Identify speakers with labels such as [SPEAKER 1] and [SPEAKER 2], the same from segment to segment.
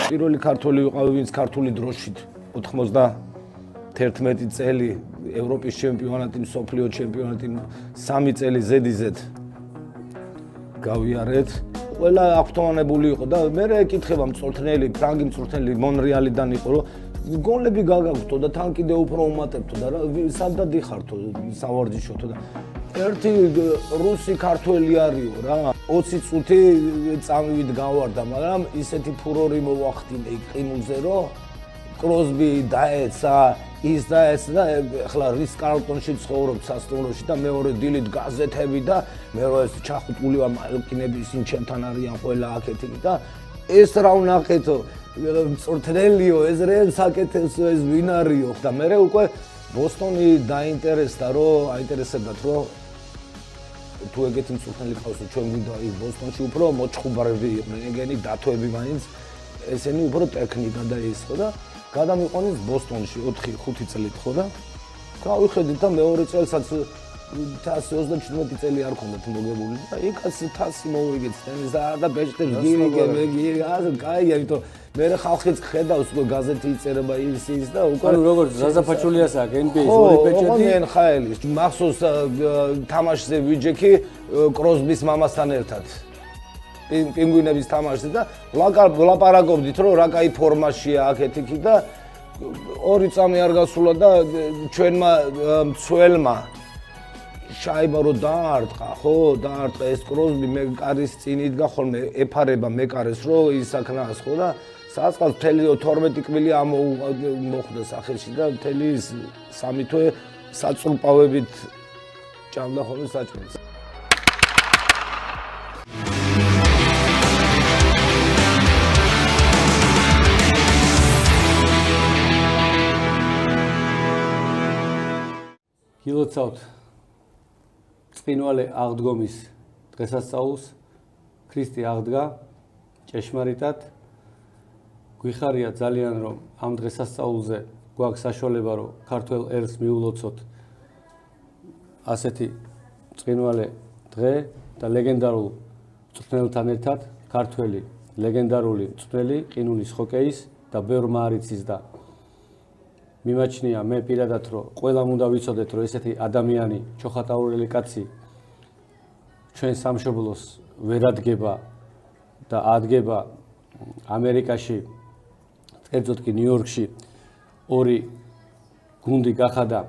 [SPEAKER 1] პირველი ქართველი ვიყავი, ვინც ქართული დროშით 91 წელი ევროპის ჩემპიონატი, მსოფლიო ჩემპიონატი 3 წელი ზედიზედ გავიარეთ. ყველა აქტუალებული იყო და მე ეკითხება მწვრთნელი, ფრანგი მწვრთნელი მონრეალიდან იყო, რომ გოლები გაგაგვთო და თან კიდე უფრო უმატებთო და სადაც დიხართო სავარჯიშოთო და ერთი რუსი ქართველი არისო რა 20 წუთი წამივით გავარდა, მაგრამ ისეთი ფურორი მოვახდინე ყინულზე, რომ კროსბი დაეცა, ის დაეცა და ახლა რის კარლტონში ცხოვრობ სასტუმროში და მეორე დილით გაზეთები და მე რო ეს ჩახუტული მალკინები ისინი ჩემთან არიან ყველა აქეთი და ეს რა ვნახეთო მწვრთნელიო ეს რემს აკეთებსო ეს ვინ არისო და მე უკვე ბოსტონი დაინტერესდა რომ აინტერესებდათ რომ თუ ეგეთი მწვრთნელი ყავს ჩვენ გვინდა ის ბოსტონში უფრო მოჭხუბარები იყვნენ ეგენი დათოები მაინც ესენი უფრო ტექნიკა და ის ხო და გადამიყვანეს ბოსტონში 4-5 წლით ხო და გავიხედით და მეორე წელსაც 127 წელი არ ქონდათ მოგებული და იქაც 1000 მოვიგეთ და ბეჭდებს გირი ასე კაია იმიტომ მე ხალხიც ხედავს უკვე გაზეთი იწერება ის და უკვე
[SPEAKER 2] ანუ როგორც ზაზაფაჩულიას აქვს NBA-ის ორი პეჭედი
[SPEAKER 1] ოღონდ ხაელის მახსოვს თამაშზე ვიჯექი კროსბის მამასთან ერთად პინგვინების თამაშზე და ლაპარაკობდით რომ რა კაი ფორმაშია აქეთი და 2 წამი არ გასულა და ჩვენმა მცველმა შაიბა რო დაარტყა ხო დაარტყა ეს კროსბი მე კარის წინ იდგა ხოლმე ეფარება მეკარეს რომ ისაქნას ხო და საწყალს მთელი 12 კვილი მოხვდა სახელში და მთელი 3 თვე საწურპავებით ჭამდა ხოლმე საჭმელს
[SPEAKER 2] გილოცავთ წინვალე აღდგომის დღესასწაულს ქრისტე აღდგა ჭეშმარიტად გვიხარია ძალიან რომ ამ დღესასწაულზე გვაქვს საშუალება რომ ქართველ ერს მიულოცოთ ასეთი წინვალე დღე და ლეგენდარულ მწვრთნელთან ერთად ქართველი ლეგენდარული მწვრთნელი ყინულის ჰოკეის და ბევრ მარიცის და მიმაჩნია მე პირადად რომ ყველამ უნდა ვიცოდეთ რომ ესეთი ადამიანი ჩოხატაურელი კაცი ჩვენ სამშობლოს ვერ ადგება და ადგება ამერიკაში კერძოდ კი ნიუ-იორკში 2 გუნდი გახადა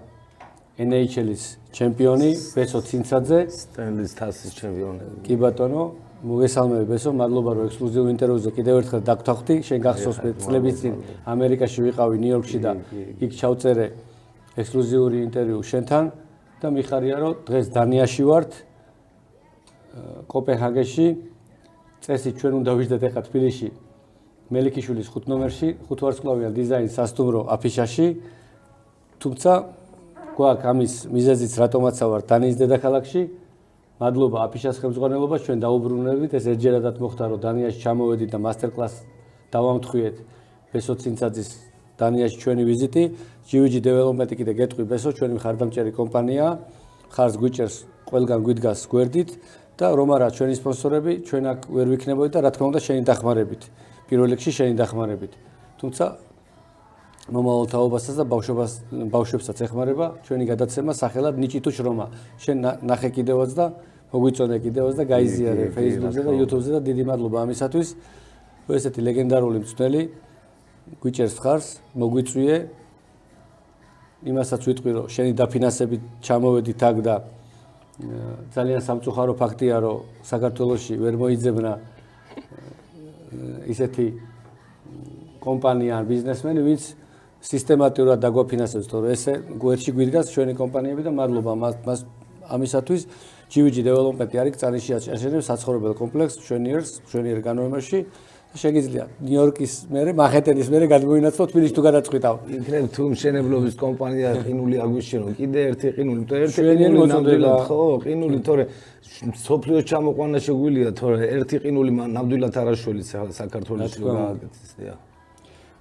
[SPEAKER 2] NHL-ის ჩემპიონი ბესო ცინცაძე
[SPEAKER 1] სტენლის თასის ჩემპიონი
[SPEAKER 2] კი ბატონო მოგესალმები ბესო მადლობა რომ ექსკლუზიურ ინტერვიუზე კიდევ ერთხელ დაგთხოვდი შენ გახსოვს მე წლების წინ ამერიკაში ვიყავი ნიუ-იორკში და იქ ჩავწერე ექსკლუზიური ინტერვიუ შენთან და მიხარია რომ დღეს დანიაში ვართ კოპენჰაგენში წესი ჩვენ უნდა ვიждდეთ ახლა თბილისში მელიქიშვილის 5 ნომერში 5 ვარსკვლავიან დიზაინის სასტუმრო აფიშაში თუმცა გვაქვს ამის მიზეზიც რატომაც ვარ დანიის დედაქალაქში მადლობა აფიშას ხელმძღვანელობას ჩვენ დაუბრუნებით ეს ერთჯერადად მოხდა რომ დანიაში ჩამოვედით და მასტერ-კლასს დავამთხვიეთ ბესო ცინცაძის დანიაში ჩვენი ვიზიტი GVG Development-ი კიდე გეტყვი ბესო ჩვენი მხარდამჭერი კომპანია ხარს გვიჭერს ყველგან გვიდგას გვერდით და რომ არა ჩვენი სპონსორები ჩვენ აქ ვერ ვიქნებოდით და რა თქმა უნდა შენი დახმარებით პირველ რიგში შენი დახმარებით თუმცა მომავალ თაობასაც და ბავშვებსაც ეხმარება ჩვენი გადაცემა სახელად ნიჭი თუ შრომა შენ ნახე კიდევაც და მოგვიწონე კიდევაც და გაიზიარე Facebook-ზე და YouTube-ზე და დიდი მადლობა ამისათვის ესეთი ლეგენდარული მწვრთნელი გვიჭერს ხარს მოგვიწვიე იმასაც ვიტყვი რომ შენი დაფინანსებით ჩამოვედით აქ და ძალიან სამწუხარო ფაქტია რომ საქართველოში ვერ მოიძებნა ისეთი კომპანია ან ბიზნესმენი ვინც სისტემატურად დაგვაფინანსებს თორე ესე გვერდში გვიდგას ჩვენი კომპანიები და მადლობა მას ამისათვის GVG Development-ი არის წანიში აშენებს საცხოვრებელ კომპლექსს მშვენიერ განმავლობაში შეგიძლია ნიუ-იორკის მერე მანჰეტენის მერე გადმოინაცვლო თბილისში თუ გადაწყვიტავ
[SPEAKER 1] იქნებ თუ მშენებლობის კომპანია ყინული აგვიშენო კიდე ერთი ყინული თუ ერთი ყინული ნამდვილად ხო ყინული თორე სოფლიოს ჩამოყვანა შეგვიძლია თორე ერთი ყინული ნამდვილად არაშველი საქართველოს გააკეთეს დიახ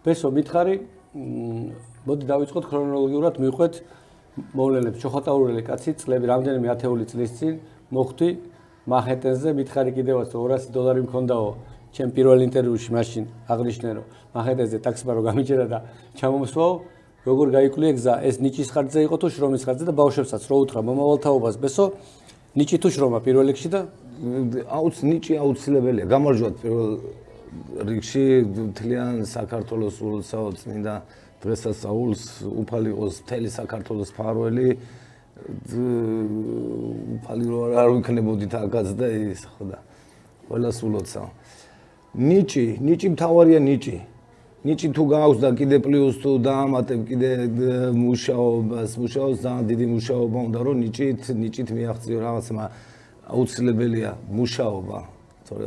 [SPEAKER 2] ბესო მითხარი მოდი დავიწყოთ ქრონოლოგიურად მივყვეთ მოვლენებს ჩოხატაურელი კაცი წლები რამდენიმე ათეული წლის წინ მოხვდი მანჰეტენზე მითხარი კიდევაც $200 მქონდაო ჩემ პირველ ინტერვიუში მაშინ აღნიშნე რომ მახეთეზე ტაქსმა რო გამიჭერა და ჩამომსვაო როგორ გაიკვლიე გზა ეს ნიჭის ხარჯზე იყო თუ შრომის ხარჯზე და ბავშვებსაც რო უთხრა მომავალთაობას ბესო ნიჭი თუ შრომა პირველ რიგში და
[SPEAKER 1] ნიჭი აუცილებელია გამარჯვოთ პირველ რიგში მთლიან საქართველოს სულსაო წმინდა დღესასწაულს უფალი იყოს მთელი საქართველოს ფარველი უფალი რო არ ვიქნებოდით აქაც და ის ხო და ყველა სულოცა ნიჭი მთავარია ნიჭი თუ გაქვს და კიდე პლუს თუ დაამატებ კიდე მუშაობას ძალიან დიდი მუშაობა უნდა რომ ნიჭით მიაღწიო რაღაცა აუცილებელია მუშაობა თორე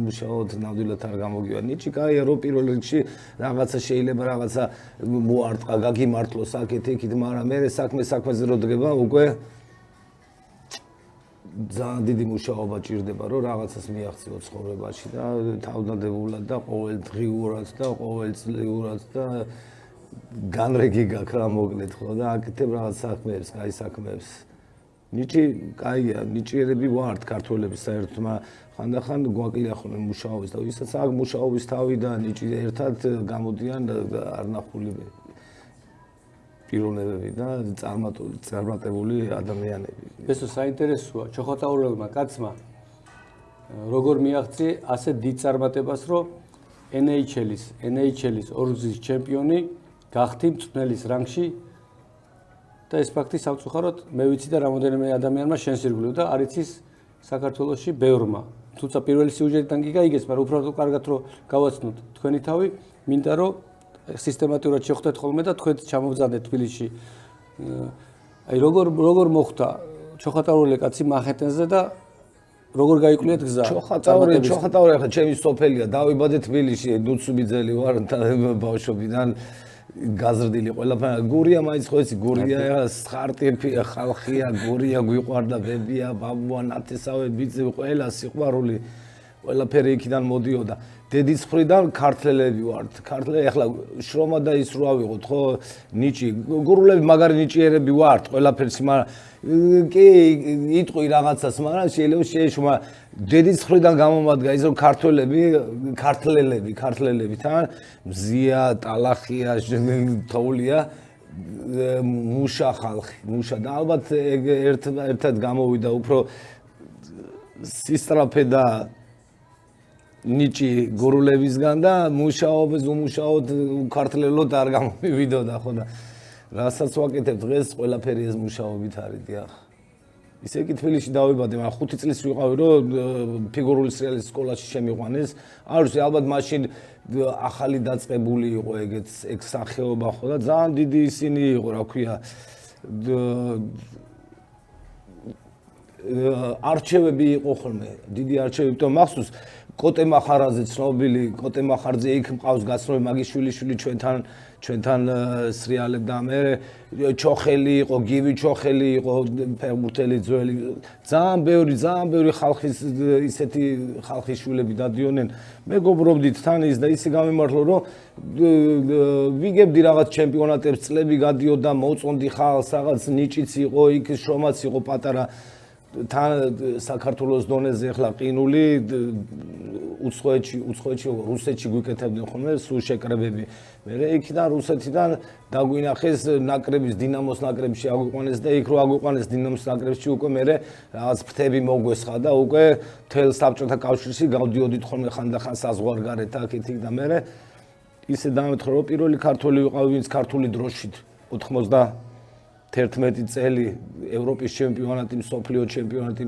[SPEAKER 1] მუშაობთ ნამდვილად არ გამოგივა ნიჭი კაია რომ პირველ რიგში რაღაცა შეიძლება რაღაცა მოარტყა გაგიმართლოს აქეთ იქით მაგრამ მე საქმეზე რო დგება უკვე ძალიან დიდი მუშაობა ჭირდება რომ რაღაცას მიაღწიო ცხოვრებაში და თავდადებულად და ყოველდღიურად და ყოველწლიურად და განრეგი გაქვს რა მოკლედ ხო და აკეთებ რაღაც საქმეებს, კაი საქმეებს. ნიჭი კაია, ნიჭიერები ვართ ქართველები საერთოდ, ხანდახან გვაკლია ხოლმე მუშაობის და ვისაც აქ მუშაობის თავი და ნიჭი ერთად გამოდიან არნახული პიროვნებები და წარმატებული ადამიანები.
[SPEAKER 2] ესო საინტერესოა, ჩოხატაურელმა კაცმა როგორ მიაღწია ასე დიდ წარმატებას, რომ NHL-ის ორგზის ჩემპიონი გახდი მწვრთნელის რანგში და ეს ფაქტი სამწუხაროდ მე ვიცი და რამოდენიმე ადამიანმა შენს ირგვლივ და არ იცის საქართველოში ბევრმა. თუმცა პირველი სიუჟეტიდან კი გაიგეს, მაგრამ უფრო კარგად რომ გავაცნოთ თქვენი თავი, მინდა რომ სისტემატურად შევხვდეთ ხოლმე და თქვენ ჩამოვძანდეთ თბილისში. აი როგორ მოხდა ჩოხატაურელი კაცი მახეთენზე და როგორ გაიკვლიეთ გზა?
[SPEAKER 1] ჩოხატაური ახლა ჩემი სოფელია, დავიბადე თბილისში, დუცუბიძელი ვარ ბავშვობიდან გაზრდილი ყველაფერი. გურია მაინც ხო იცი, გურია ხარტიფია, ხალხია, გურია გვიყვარდა, ბებია, ბაბუა, ნათესავე, ბიძი, ყველა სიყვარული, ყველაფერი იქიდან მოდიოდა. დედის მხრიდან ქართველები ვართ. ქართველები ახლა შრომა და ის რო ავიღოთ, ხო? ნიჭი, გურულები მაგარი ნიჭიერები ვართ, ყველაფერს, მაგრამ კი იტყვი რაღაცას, მაგრამ შეიძლება შეეშვა დედის მხრიდან გამომადგა ის რომ ქართველები თან მზია, ტალახია, თოვლია, მუშა ხალხი, მუშა და ალბათ ერთად გამოვიდა უფრო სისტრაფე და ნიჭი გურულებისგან და უმუშაოდ ქართველელოდ არ გამომივიდოდა ხო და რასაც ვაკეთებ დღეს ყველაფერი ეს მუშაობით არის დიახ. ისე კი თბილისში დავიბადე, მაგრამ 5 წლის ვიყავი რომ ფიგურული სრიალის სკოლაში შემიყვანეს. არ ვიცი, ალბათ მაშინ ახალი დაწყებული იყო ეგ სახეობა ხო და ძალიან დიდი ისინი იყო, რა ქვია, არჩევები იყო ხოლმე, დიდი არჩევები, თუმცა მახსოვს კოტე მახარაძე ცნობილი, კოტე მახარაძე იქ მყავს გაცნობი მაგის შვილიშვილი ჩვენთან სრიალებდა მე ჩოხელი იყო, გივი ჩოხელი იყო, ფეხბურთელი ძველი, ძალიან ბევრი ხალხის ისეთი ხალხის შვილები დადიოდნენ. მეგობრობდით თან ის და ისე გამიმართლო რომ ვიგებდი რაღაც ჩემპიონატებს, წლები გადიოდა, მოწონდი ხალხს, რაღაც ნიჭიც იყო, იქ შრომაც იყო პატარა თან საქართველოს დონეზე ახლა ყინული უცხოეთში რუსეთში გვიკეთებდნენ ხოლმე სულ შეკრებები. მე იქიდან რუსეთიდან დაგვინახეს ნაკრების დინამოს ნაკრებში აგვიყვანეს და იქ რო აგვიყვანეს დინამოს ნაკრებში უკვე მე რაღაც ფრთები მოგვესხა და უკვე თელ საბჭოთა კავშირში გავდიოდით ხოლმე ხანდახან საზღვარგარეთ აქეთ იქ და მე ისე დამეთქვა რომ პირველი ქართველი ვიყავი ვინც ქართული დროშით 91 წელი ევროპის ჩემპიონატი, მსოფლიო ჩემპიონატი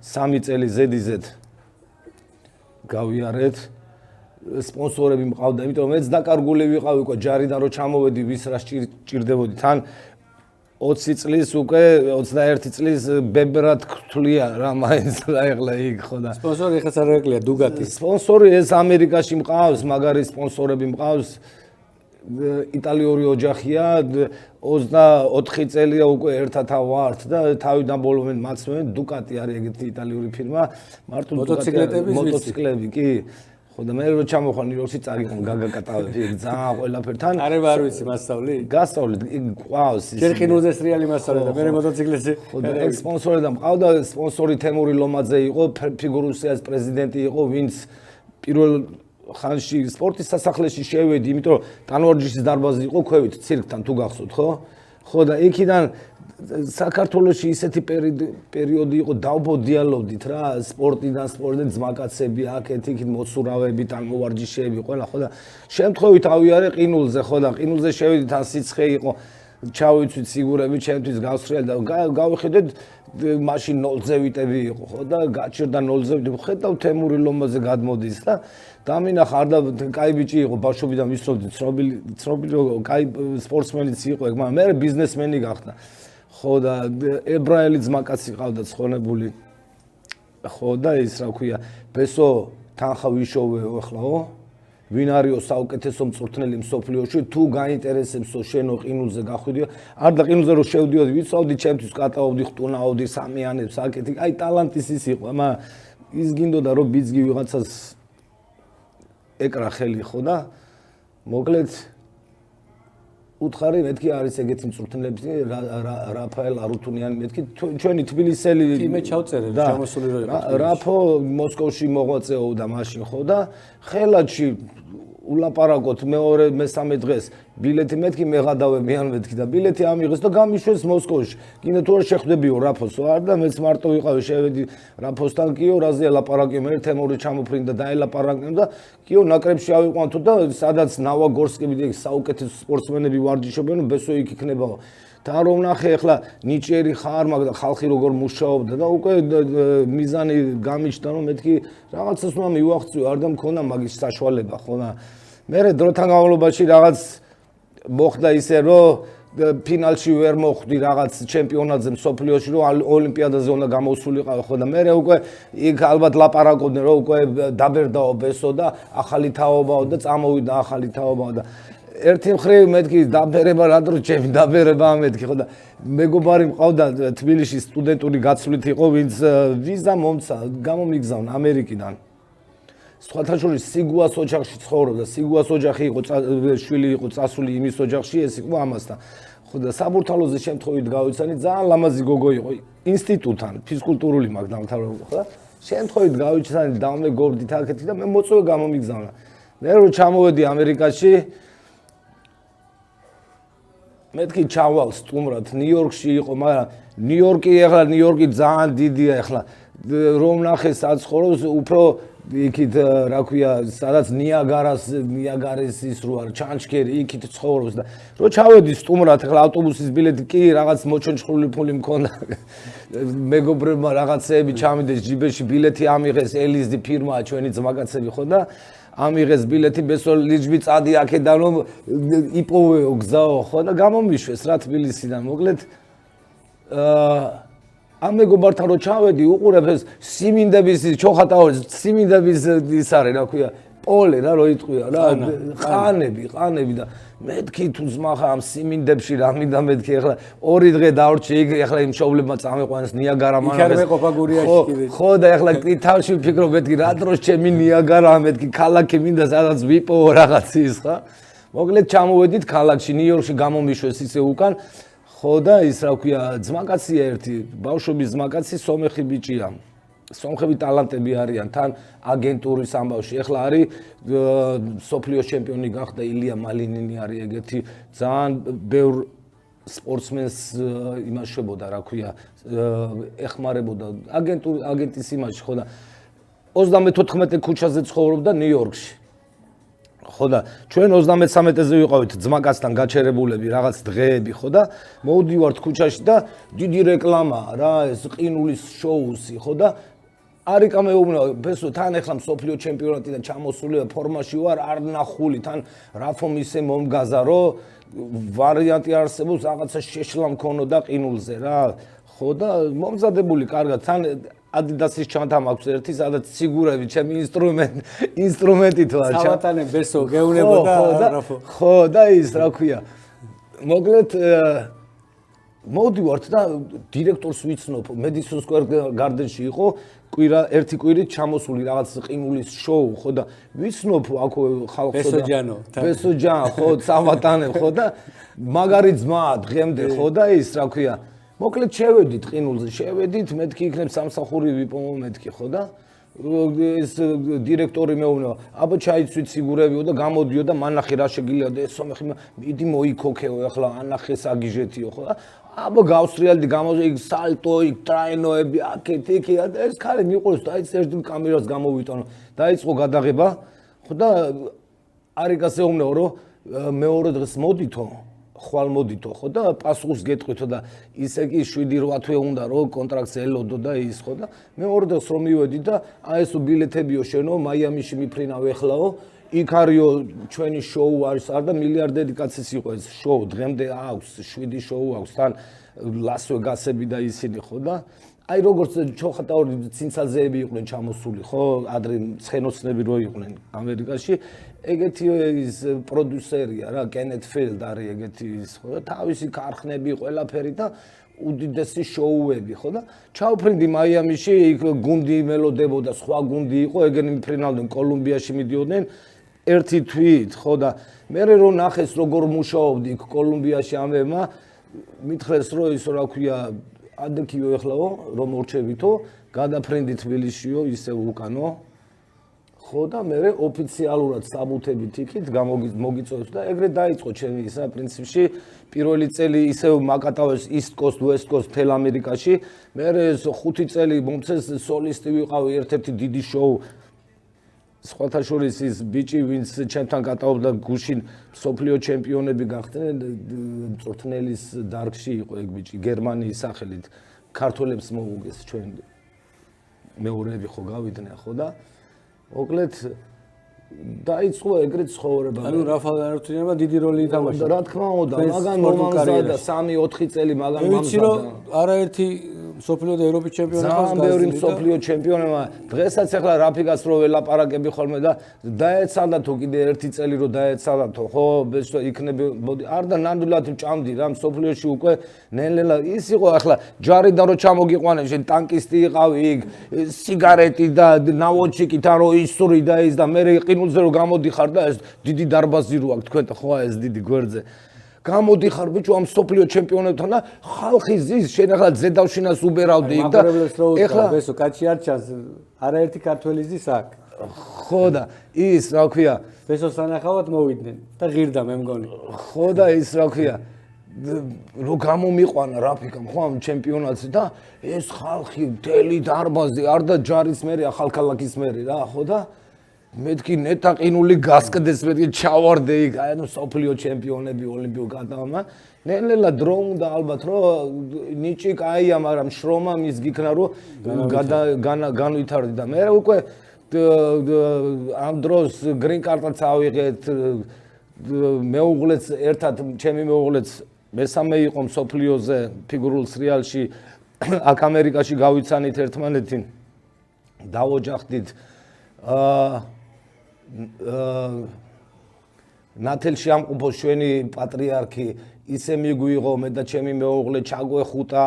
[SPEAKER 1] 3 წელი ზედიზედ გავიარეთ. სპონსორები მყავდა, იმიტომ მეც დაკარგული ვიყავი უკვე ჯარიდან რო ჩამოვედი, ვის რა სჭირდებოდი. თან 20 წლის უკვე 21 წლის ბებრად ქთვლია რა მაინც რა ეხლა იქ ხო და
[SPEAKER 2] სპონსორი ხაც არ ეკლია დუგატი.
[SPEAKER 1] სპონსორი ეს ამერიკაში მყავს, მაგარი სპონსორები მყავს. იტალიური ოჯახია 24 წელია უკვე ერთად ვართ და თავიდან ბოლომდე მაცნობენ დუკატი არის ეგეთი იტალიური ფირმა მარტო მოტოციკლები კი ხო და მე რო ჩამოხვარ ნიუ-იორკში წაგიყო გაგაკატავები ძალიან ყველაფერთან
[SPEAKER 2] არება არ ვიცი მასწავლი
[SPEAKER 1] გასწავლით ყავს
[SPEAKER 2] ის ჩერკინუზე სრიალი მასწავლე და მე მოტოციკლში
[SPEAKER 1] ხო და ეგ სპონსორი და მყავდა სპონსორი თემური ლომაძე იყო ფიგურულ სრიალის პრეზიდენტი იყო ვინც პირველ ხანში სპორტის სასახლეში შევედი, იმიტომ რომ ტანვარჯიშის დარბაზი იყო ქვევით ცირკთან თუ გახსოვთ, ხო? ხო და იქიდან საქართველოში ისეთი პერიოდი იყო, დავბოდიალოვდით რა, სპორტიდან ძმაკაცები, აქეთ იქით მოცურავები, ტანმოვარჯიშეები, ყველა, ხო და შემთხვევით ავიარე ყინულზე, ხო და ყინულზე შევედით, ან სიცხე იყო, ჩავიცვით სიგურები, ჩემთვის გავსრიალ და გავიხედეთ მაშინ 0-ზე ვიტები იყო, ხო და გაჩერდა 0-ზე ვიტები, ხედავ თემური ლომაზე გადმოდის და დამინახა არ და კაი ბიჭი იყო, ბავშვობიდან ვისროდი, ცნობილი კაი სპორტსმენიც იყო, მაგრამ მე ბიზნესმენი გახდა. ხო და ებრაელი ძმაკაცი ყავდა ცხონებული. ხო და ის რა ქვია, ბესო თანხა ვიშოვეო ახლაო. ვინ არისო საუკეთესო მწვრთნელი მსოფლიოში, თუ გაინტერესებსო შენო ყინულზე გახვიდიო, არ და ყინულზე რო შევდიოდი, ვიცავდი ჩემთვის კატაობდი, ხტუნაობდი სამიანებს, აკეთი, აი ტალანტის ის იყო, მაგრამ ის გინდოდა რომ ბიძგი ვიღაცას ეკრა ხელი ხო და მოკლედ უთხარი მეთქი არის ეგეთი მწვრთნელები რაფაელ არუთუნიანი მეთქი ჩვენი თბილისელი
[SPEAKER 2] კი მე ჩავწერე ჩამოსული რო იყო
[SPEAKER 1] რაფო მოსკოვში მოღვაწეობდა მაშინ ხო და ხელადში ულაპარაკოთ მეორე მესამე დღეს ბილეთი მეთქი მეღადავე მიან მეთქი და ბილეთი ამიღეს და გამიშვეს მოსკოვში კიდე თუ არ შეხვდებიო რაფოსო არ და მეც მარტო ვიყავი შევედი რაფოსთან კიო რაზე ლაპარაკიო მე თემური ჩამოფრინდა და ელაპარაკნე და კიო ნაკრებში ავიყვანთო და სადაც ნავაგორსკები საუკეთესო სპორტსმენები ვარჯიშობენ ბესო იქ იქნებაო და რომ ნახე ახლა ნიჭიერი ხარ მაგ და ხალხი როგორ მუშაობდა და უკვე მიზანი გამიჩნდა რომ მეთქი რაღაცას უნდა მივახციო არ და მქონდა მაგის საშუალება ხო და მე დროთან განმავლობაში რაღაც მოხდა ისე რომ ფინალში ვერ მოხვდი რაღაც ჩემპიონატზე მსოფლიოში რომ ოლიმპიადაზე უნდა გამოსულიყავ ხო და მე უკვე იქ ალბათ ლაპარაკობდნენ რომ უკვე დაბერდაო ბესო და ახალი თაობაო და წამოვიდა ახალი თაობაო და ერთი მხრივ მეთქი დაბერება რა დრო ჩემი დაბერება მეთქი ხო და მეგობარი მყავდა თბილისში სტუდენტური გაცვლით იყო ვინც ვიზა მომცა გამომიგზავნა ამერიკიდან სხვათა შორის სიგუას ოჯახში ცხოვრობდა სიგუას ოჯახი იყო შვილი იყო წასული იმის ოჯახში ეს იყო ამასთან ხო და საბურთალოზე შემთხვევით გავიცანი ძალიან ლამაზი გოგო იყო ინსტიტუტთან ფიზკულტურული მაგ დამთავრებული ხო და შემთხვევით გავიცანი დამეგობრდით აქეთი და მე მოწვე გამომიგზავნა მე რო ჩამოვედი ამერიკაში მეთქი ჩავალ სტუმრად ნიუ-იორკში იყო, მაგრამ ნიუ-იორკი ახლა ნიუ-იორკი ძალიან დიდია ახლა რომ ნახე საცხოვრობს უფრო იქით რა ქვია სადაც ნიაგარის ის რო არის ჩანჩქერი იქით ცხოვრობს და რო ჩავედი სტუმრად ახლა ავტობუსის ბილეთი კი რაღაც მოჩონჩხული ფული მქონდა მეგობრებმა რაღაცეები ჩამიდეს ჯიბეში ბილეთი ამიღეს ელიზი ფირმაა ჩვენი ძმაკაცები ხო და ამიღეს ბილეთი ბესო ლიჯბი წადი აქედან რომ იპოვეო გზაო ხო და გამომიშვეს რა თბილისიდან მოკლედ ამ მეგობართან რო ჩავედი უყურებ ეს სიმინდების ჩოხატაურის სიმინდების ის არის რა ქვია პოლე რა რო იტყვია რა ყანები და მეთქი თუ ზმახა ამ სიმინდებში რა მინდა მეთქი ახლა 2 დღე დავრჩი იქ ახლა იმ მშობლებმა წამეყვანეს ნიაგარა მანავეს
[SPEAKER 2] იქ მეყოფა გურიაში კიდე
[SPEAKER 1] ხო და ახლა თავში ვფიქრობ მეთქი რა დროს ჩემი ნიაგარა მეთქი ქალაქი მინდა სადაც ვიპოვო რაღაც ის ხა მოკლედ ჩამოვედით ქალაქში ნიუ-იორკში გამომიშვეს ისე უკან ხო და ის რა ქვია ძმაკაცია ერთი ბავშვობის ძმაკაცი სომეხი ბიჭია სომხები ტალანტები არიან თან აგენტურის ამბავში ახლა არის სოფლიოს ჩემპიონი გახდა ილია მალინინი არის ეგეთი ძალიან ბევრ სპორტსმენს იმაშებოდა რა ქვია ეხმარებოდა აგენტის იმაში ხო და 34 ქუჩაზე ცხოვრობდა ნიუ-იორკში ხო და ჩვენ 33-ზე ვიყავით ძმაკაცთან გაჩერებულები რაღაც დღეები ხო და მოვდივართ ქუჩაში და დიდი რეკლამაა რა ეს ყინულის შოუსი ხო და არიკა მეუბნება ბესო თან ახლა მსოფლიო ჩემპიონატიდან ჩამოსულია ფორმაში ვარ არ ნახული თან რაფომ ისე მომგაზა რომ ვარიანტი არსებობს რაღაცა შეშლა მქონოდა ყინულზე რა ხო და მომზადებული კარგად თან ადიდასის ჩანთა მაქვს ერთი სადაც სიგურები ჩემი ინსტრუმენტით ვარ
[SPEAKER 2] ჩავატანე ბესო გეუნებოდა რაფო
[SPEAKER 1] ხო და ის რა ქვია მოკლედ მოვდივართ და დირექტორს ვიცნობ მედისონ სკვერ გარდენში იყო ერთი კვირით ჩამოსული რაღაც ყინულის შოუ ხო და ვიცნობ აქ ხალხო ბესოჯან ხო წავატანებ ხო და მაგარი ძმაა დღემდე ხო და ის რა ქვია მოკლედ შევედით ყინულზე შევედით მეთქი იქნებ სამსახური ვიპოვო მეთქი ხო და ეს დირექტორი მეუბნება, აბა ჩაიცვით სიგურებიო და გამოდიო და მანახე რა შეგიძლია და ეს სომეხი მიდი მოიქოქეო ახლა ანახე საგიჟეთიო ხო და აბა გავსრიალდი გამოზე იქ სალტო იქ ტრაინოები აქეთ იქ და ეს ხალე მიყურებს და ის ერთ კამერას გამოვიტანო დაიწყო გადაღება ხო და არიკას ეუბნეო რომ მეორე დღეს მოდითო ხვალ მოდითო ხო და პასუხს გეტყვითო და ისე კი 7-8 თვე უნდა რომ კონტრაქტს ელოდო და ის ხო და მეორე დღეს რომ მივედი და აი ესო ბილეთებიო შენო მაიამიში მიფრინავ ეხლაო იქ არისო ჩვენი შოუ არის არ და მილიარდერი კაცის იყო ეს შოუ დღემდე აქვს 7 შოუ აქვს თან ლას-ვეგასები და ისინი ხო და აი როგორც ჩოხატაური ცინცაძეები იყვნენ ჩამოსული ხო ადრე ცხენოსნები რო იყვნენ ამერიკაში ეგეთი ის პროდიუსერია რა კენეთ ფილდ არის ეგეთი ის ხო და თავისი ქარხნები ყველაფერი და უდიდესი შოუები ხო და ჩაუფრინდი მაიამიში იქ გუნდი მელოდებოდა სხვა გუნდი იყო ეგენი მიფრინავდნენ კოლუმბიაში მიდიოდნენ ერთი თვით ხო და მე რო ნახეს როგორ მუშაობდი იქ კოლუმბიაში ამებმა მითხრეს რომ ის რა ქვია ადექიო ეხლაო რომ მორჩევითო გადაფრენდი თბილისშიო ისე უკანო ხო და მე ოფიციალურად საბუთებით იქით მოგიწევს და ეგრე დაიწყო ჩემი ისა პრინციპში პირველი წელი ისე მაკატავეს East Coast West Coast თელ ამერიკაში მე 5 წელი მომწეს სოლისტი ვიყავი ერთ-ერთი დიდი შოუ სხვათა შორის ის ბიჭი ვინც ჩემთან კატაობდა გუშინ სოფლიო ჩემპიონები გახდნენ მწვრთნელის დარგში იყო ეგ ბიჭი გერმანიის სახელით ქართველებს მოუგეს ჩვენ მეორეები ხო გავიდნენ ხო და მოკლედ დაიწყო ეგრეთ ცხოვრება.
[SPEAKER 2] ანუ რაფალ განართუნება დიდი როლი ითამაშა.
[SPEAKER 1] რა თქმა უნდა, მაგან მომამზადა 3-4 წელი მაგან მომამზადა.
[SPEAKER 2] ვიცი რომ არაერთი სოფლიო და ევროპის ჩემპიონი ხავს
[SPEAKER 1] ძალიან ბევრი სოფლიო ჩემპიონია. დღესაც ახლა რაფიკას რო ველაპარაკები ხოლმე და დაეცალა თუ კიდე ერთი წელი რო დაეცალა თუ ხო ბესო იქნებოდი არ და ნამდვილად ჭამდი რა სოფლიოში უკვე ნელ-ნელა ის იყო ახლა ჯარიდან რო ჩამოგიყვანე შენ ტანკისტი იყავი იქ სიგარეტი და ნავოჩიკი თან რო ისური და ის და მე ყინულზე რო გამოდიხარ და ეს დიდი დარბაზი რო აქვს თქვენ ხო ეს დიდი გვერდზე გამოდიხარ ბიჭო ამ სოფლიო ჩემპიონებთან და ხალხი ზის შენ ახლა ზედავშინას უბერავდი იქ და
[SPEAKER 2] ეხლა ბესო კაცი არ ჩანს არაერთი ქართველი ზის აქ
[SPEAKER 1] ხო და ის რა ქვია
[SPEAKER 2] ბესო სანახავად მოვიდნენ და ღირდა მე მგონი
[SPEAKER 1] ხო და ის რა ქვია რო გამომიყვანა რაფიკამ ხო ამ ჩემპიონატზე და ეს ხალხი მთელი დარბაზი არ და ჯარის მერე ახალქალაქის მერე რა ხო და მეთქი ნეტაყინული გასკდეს მეთქი ჩავარდე იქ აი ნუ სოფლიო ჩემპიონები ოლიმპიურ გადამა ნელ-ნელა დრო უნდა ალბათ რომ ნიჭი კაია მაგრამ შრომა მის გიქნა რომ განვითარდი და მე უკვე ამ დროს გრინ კარტაც ავიღეთ მეუღლეც ერთად ჩემი მეუღლეც მესამე იყო სოფლიოზე ფიგურულ სრიალში აქ ამერიკაში გავიცანით ერთმანეთი დავოჯახდით ნათელში ამყოფო შვენი პატრიარქი ისე მიგვიღო მე და ჩემი მეუღლე ჩაგვეხუტა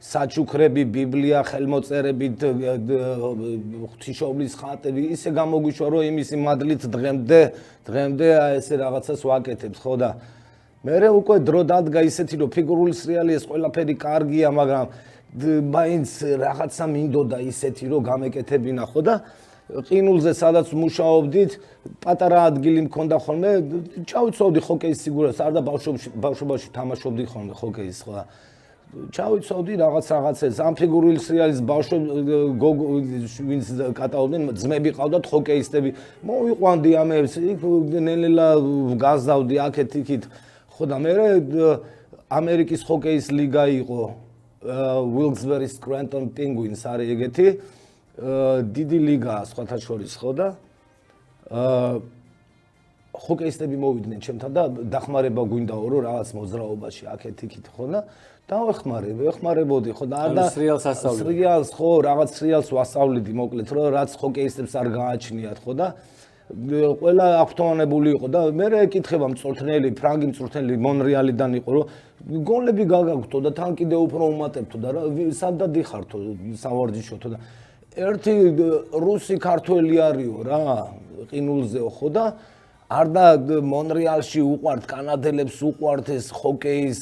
[SPEAKER 1] საჩუქრები ბიბლია ხელმოწერები ღვთისმშობლის ხატები ისე გამოგვიშვა რომ იმისი მადლით დღემდე ესე რაღაცას ვაკეთებთ ხო და მე უკვე დრო დადგა ისეთი რომ ფიგურული სრიალი ეს ყველაფერი კარგია მაგრამ მაინც რაღაცა მინდოდა ისეთი რომ გამეკეთებინა ხო და ყინულზე სადაც მუშაობდით პატარა ადგილი მქონდა ხოლმე ჩავიცავდი ხოკეის სიგურას არ და ბავშვობაში თამაშობდი ხოლმე ხოკეის ხო ჩავიცავდი რაღაცას ამ ფიგურული სრიალის ბავშვები ვინც კატაობდნენ ძმები ყავდათ ხოკეისტები მოვიყვანდი ამებს იქ ნელ-ნელა გაზავდი აქეთ იქით ხო და მე ამერიკის ხოკეის ლიგა იყო Wilkes-Barre Scranton Penguins არის ეგეთი დიდი ლიგაა სხვათა შორის ხო და ხოკეისტები მოვიდნენ ჩემთან და დახმარება გვინდაო რომ რაღაც მოძრაობაში აქეთ იქით ხო და დავეხმარებოდი ხო და არ და სრიალს ხო რაღაც სრიალს ვასწავლიდი მოკლედ რომ რაც ხოკეისტებს არ გააჩნიათ ხო და ყველა აქტუალებული იყო და მე ეკითხება მწვრთნელი ფრანგი მწვრთნელი მონრეალიდან იყო რომ გოლები გაგაგვთო და თან კიდე უფრო უმატებთო და სადაც დიხართო სავარჯიშოთო და ერთი რუსი ქართველი არისო რა ყინულზეო ხო და არ და მონრეალში უყვართ კანადელებს უყვართ ეს ჰოკეის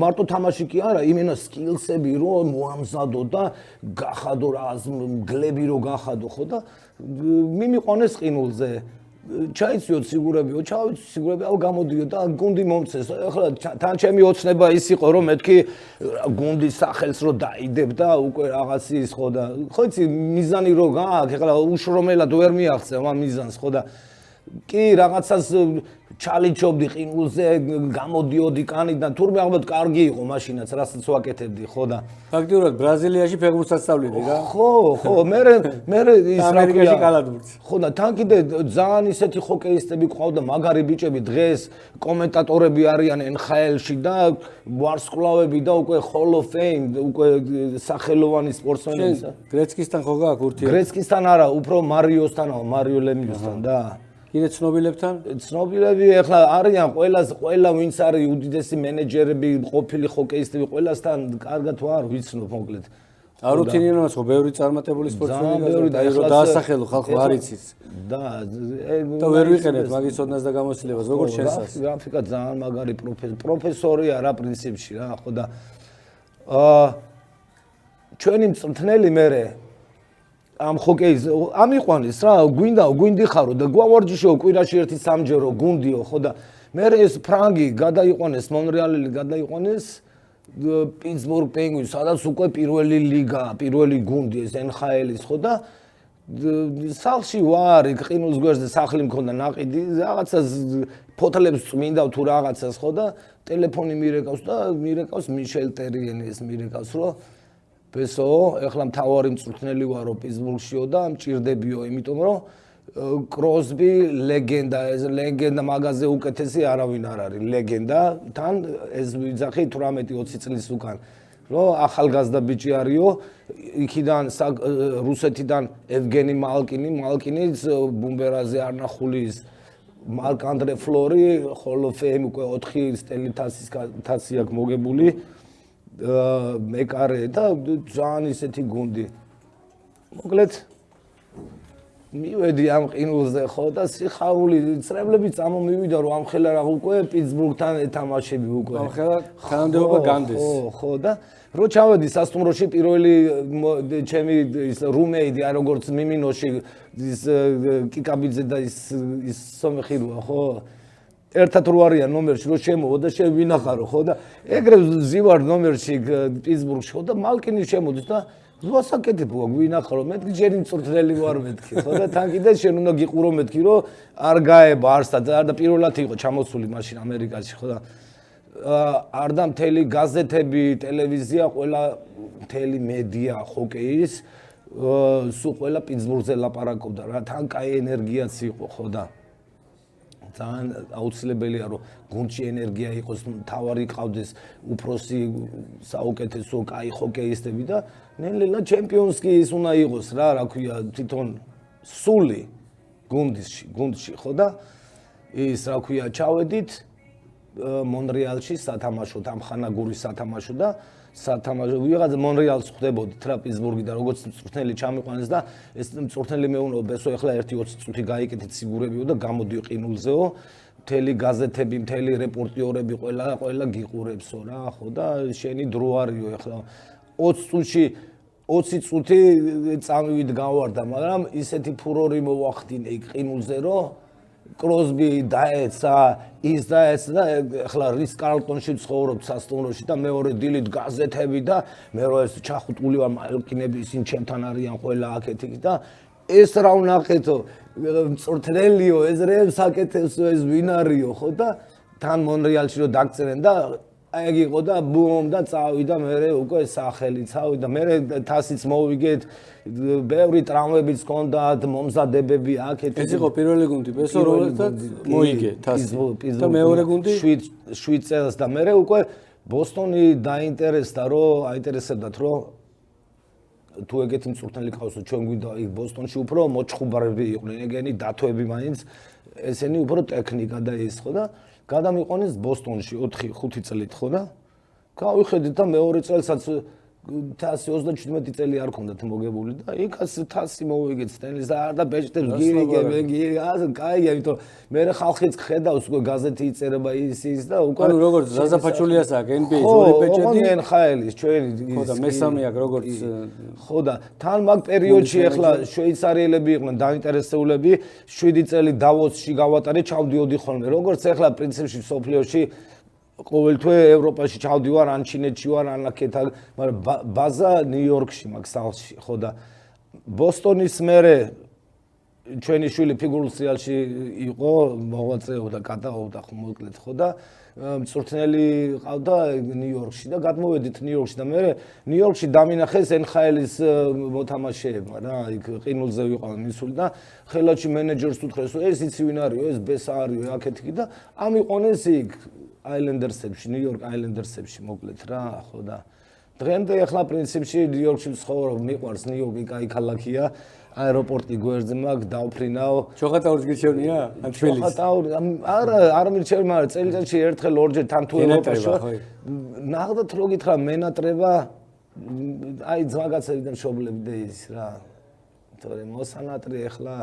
[SPEAKER 1] მარტო თამაში კი არა იმენა სკილსები რომ მოამზადო და გახადო რა მგლები რო გახადო ხო და მიმიყვანეს ყინულზე ჩაიცვიოთ სიგურებიო ჩავიცვი სიგურები აუ გამოდიო და გუნდი მომწეს ახლა თან ჩემი ოცნება ის იყო რომ მეთქი გუნდის სახელს რო დაიდებ და უკვე რაღაცი ის ხო და ხო იცი მიზანი რო გააქვს ახლა უშრომელად ვერ მიაღწევ ამ მიზანს ხო და კი რაღაცას ჩალიჩობდი ყინულზე გამოდიოდი კანიდან თურმე ალბათ კარგი იყო მაშინაც რასაც ვაკეთებდი ხო და
[SPEAKER 2] ფაქტიურად ბრაზილიაში ფეხბურთსაც სწავლობდი რა
[SPEAKER 1] ხო მე ის რა
[SPEAKER 2] ამერიკაში კალათბურთს
[SPEAKER 1] ხო და თან კიდე ძალიან ისეთი ჰოკეისტები ყავდა მაგარი ბიჭები დღეს კომენტატორები არიან NHL-ში და ვარსკვლავები და უკვე Hall of Fame უკვე სახელოვანი სპორტსმენებია
[SPEAKER 2] გრეცკისთან ხო გაქვს ურთიერთობა
[SPEAKER 1] გრეცკისთან არა უფრო მარიოსთანაა მარიო ლემიოსთან და
[SPEAKER 2] კიდე ცნობილებთან?
[SPEAKER 1] ცნობილები ახლა არიან ყველა ვინც არის უდიდესი მენეჯერები, ყოფილი ჰოკეისტები, ყველასთან კარგად ვარ ვიცნობ მოკლედ.
[SPEAKER 2] არუთინიანობას ხო ბევრი წარმატებული სპორტსმენი და ეხლა დაასახელო ხალხო არ იცის. და ვერ ვიყენებთ მაგის ცოდნას და გამოცდილებას როგორც შენსას.
[SPEAKER 1] გრაფიკა ძალიან მაგარი პროფესორია რა პრინციპში რა ხო და ჩვენი მწვრთნელი მერე ამ ჰოკეის ამიყვანის რა გვინდი ხარო და გვავარჯიშო კვირაში ერთი სამჯერო გუნდიო ხო და მე ეს ფრანგი გადაიყვანეს მონრეალელი გადაიყვანეს პიტსბურგ პენგვინს სადაც უკვე პირველი ლიგა პირველი გუნდი ეს NHL-ის ხო და სახლში ვარ ყინულს გვერდზე სახლი მქონდა ناقიდი რაღაცას ფოთლებს წმინდა თუ რაღაცას ხო და ტელეფონი მირეკავს მიშელ ტერიენის მირეკავს რომ ბესო, ეხლა მთავარი მწვრთნელი ვარო პიტსბურგშიო და მჭირდებიო, იმიტომ რომ კროსბი ლეგენდა, ეს ლეგენდა მაგაზე უკეთესი არავინ არ არის, ლეგენდა, თან ეს ვიძახი 18-20 წლის უკან, რომ ახალგაზრდა ბიჭი არისო, იქიდან რუსეთიდან ევგენი მალკინიც ბუმბერაზე არნახული ის მარკ ანდრე ფლორი, Hall of Fame უკვე 4 სტენლი თასი აქვს მოგებული. მეკარე და ძალიან ისეთი გუნდი. მოკლედ მივედი ამ ყინულზე ხო და სიხარული წრებლები წამომივიდა რომ ამხელა რა უკვე პიტსბურგთან ეთამაშები უკვე.
[SPEAKER 2] ამხელა თანამდებობა განდეს.
[SPEAKER 1] ხო და რო ჩავედი სასტუმროში პირველი ჩემი ის რუმეიდი არ როგორც მიმინოში ის კიკაბიძე და ის სომეხიროა ხო ერთად რო არიან ნომერში რო შემოვა და შევინახარო ხო და ეგრე ზივარ ნომერში პიტსბურგში ხო და მალკინი შემოდის და ვასაკეთებოა გვინახარო მეთქი ჯერი მწვრთნელი ვარ მეთქი ხო და თან კიდე შენ უნდა გიყურო მეთქი რომ არ გაება არსად და პირველად იყო ჩამოსული მაშინ ამერიკაში ხო და არ და მთელი გაზეთები ტელევიზია ყველა მთელი მედია ჰოკეის სულ ყველა პიტსბურგზე ლაპარაკობდა რა თან კაი ენერგიაც იყო ხო და ძალიან აუცილებელია რომ გუნდში ენერგია იყოს, თავარი ყავდეს უფროსი საუკეთესო კაი ჰოკეისტები და ნელ-ნელა ჩემპიონსკი ის უნდა იყოს რა ქვია თვითონ სული გუნდში ხო და ის რა ქვია ჩავედით მონრეალში სათამაშოდ ამ ხანაგურის სათამაშო და სათამაშო ვიღაცა მონრეალს ხვდებოდით რა პიტსბურგიდან როგორც მწვრთნელი ჩამიყვანეს და ეს მწვრთნელი მეუბნება ბესო ეხლა 1-20 წუთი გაიკეთეთ სიგურებიო და გამოდიო ყინულზეო მთელი გაზეთები მთელი რეპორტიორები ყველა გიყურებსო რა ხო და შენი დრო არისო ეხლა 20 წუთი წამივით გავარდა მაგრამ ისეთი ფურორი მოვახდინე იქ ყინულზე რომ კროსბი დაეცა ის დაეცა და ახლა რის კარლტონში ცხოვრობ სასტუმროში და მეორე დილით გაზეთები და მე რო ეს ჩახუტული ვარ მალკინები ისინი ჩემთან არიან ყველა აქეთ და ეს რა ვნახეთო მწვრთნელიო ეს რებს აკეთებსო ეს ვინ არისო ხო და თან მონრეალში რო დაგწერენ და აი ეგ იყო და ბუმ და წავიდა მე უკვე სახელი წავიდა მე თასიც მოვიგეთ ბევრი ტრამვებიც ჰქონდათ მომზადებები აქეთ
[SPEAKER 2] ეს იყო პირველი გუნდი ბესო რომელსაც მოიგე თასი და მეორე გუნდი
[SPEAKER 1] 7 წელს და მე უკვე ბოსტონი დაინტერესდა რომ აინტერესებდათ რომ თუ ეგეთი მწვრთნელი ყავსო ჩვენ გვინდა იქ ბოსტონში უფრო მოჭხუბარები იყვნენ ეგენი დათოები მაინც ესენი უფრო ტექნიკა და ის ხო და გადამიყვანეს ბოსტონში 4-5 წლით ხო და გავიხედით და მეორე წელსაც 1117 წელი არ ქონდათ მოგებული და იქაც 1000 მოვიგეთ სტენლის და არ და ბეჭდებს გირი კაია იმიტომ მე ხალხიც ხედავს უკვე გაზეთი იწერება ის და უკვე
[SPEAKER 2] ანუ როგორც ზაზაფაჩულიას აქვს NBA-ის ორი პეჭედი
[SPEAKER 1] ხო ხაელის ჩვენი
[SPEAKER 2] ხო და მესამე აქვს როგორც
[SPEAKER 1] ხო და თან მაგ პერიოდში ახლა შვეიცარიელები იყვნენ დაინტერესებულები 7 წელი დავოსში გავატარე ჩავდიოდი ხოლმე როგორც ახლა პრინციპში სოფლიოში ყოველთვე ევროპაში ჩავდივარ ან ჩინეთში ვარ ან აქეთ მაგრამ ბაზა ნიუ-იორკში მაქვს სახლში ხო და ბოსტონის მერე ჩვენი შვილი ფიგურულ სრიალში იყო მოღვაწეობდა გადააუდა მოკლედ ხო და მწვრთნელი ყავდა ნიუ-იორკში და გადმოვედით ნიუ-იორკში და მე ნიუ-იორკში დამინახეს NHL-ის მოთამაშეებმა რა იქ ყინულზე ვიყავ მისული და ხელათში მენეჯერს უთხრეს ეს იცი ვინ არისო ეს ბესა არისო აქეთი და ამიყვანეს იქ აილენდერსებში ნიუ-იორკ აილენდერსებში მოკლედ რა ხო და დღემდე ახლა პრინციპში ნიუ-იორკში ვცხოვრობ მიყვარს ნიუ-იორკი კაი ქალაქია აეროპორტი გვერდზე მაქვს დავფრინავ
[SPEAKER 2] ჩოხატაურის გირჩევნია ან თბილისის
[SPEAKER 1] ჩოხატაური არა არ მირჩევი მაგრამ წელიწადში ერთხელ ორჯერ თან თუ ევროპაში ნახდათ რო გითხრა მენატრება აი ძმაგაცებიდან მშობლები და ის რა თორემ მოსანატრი ახლა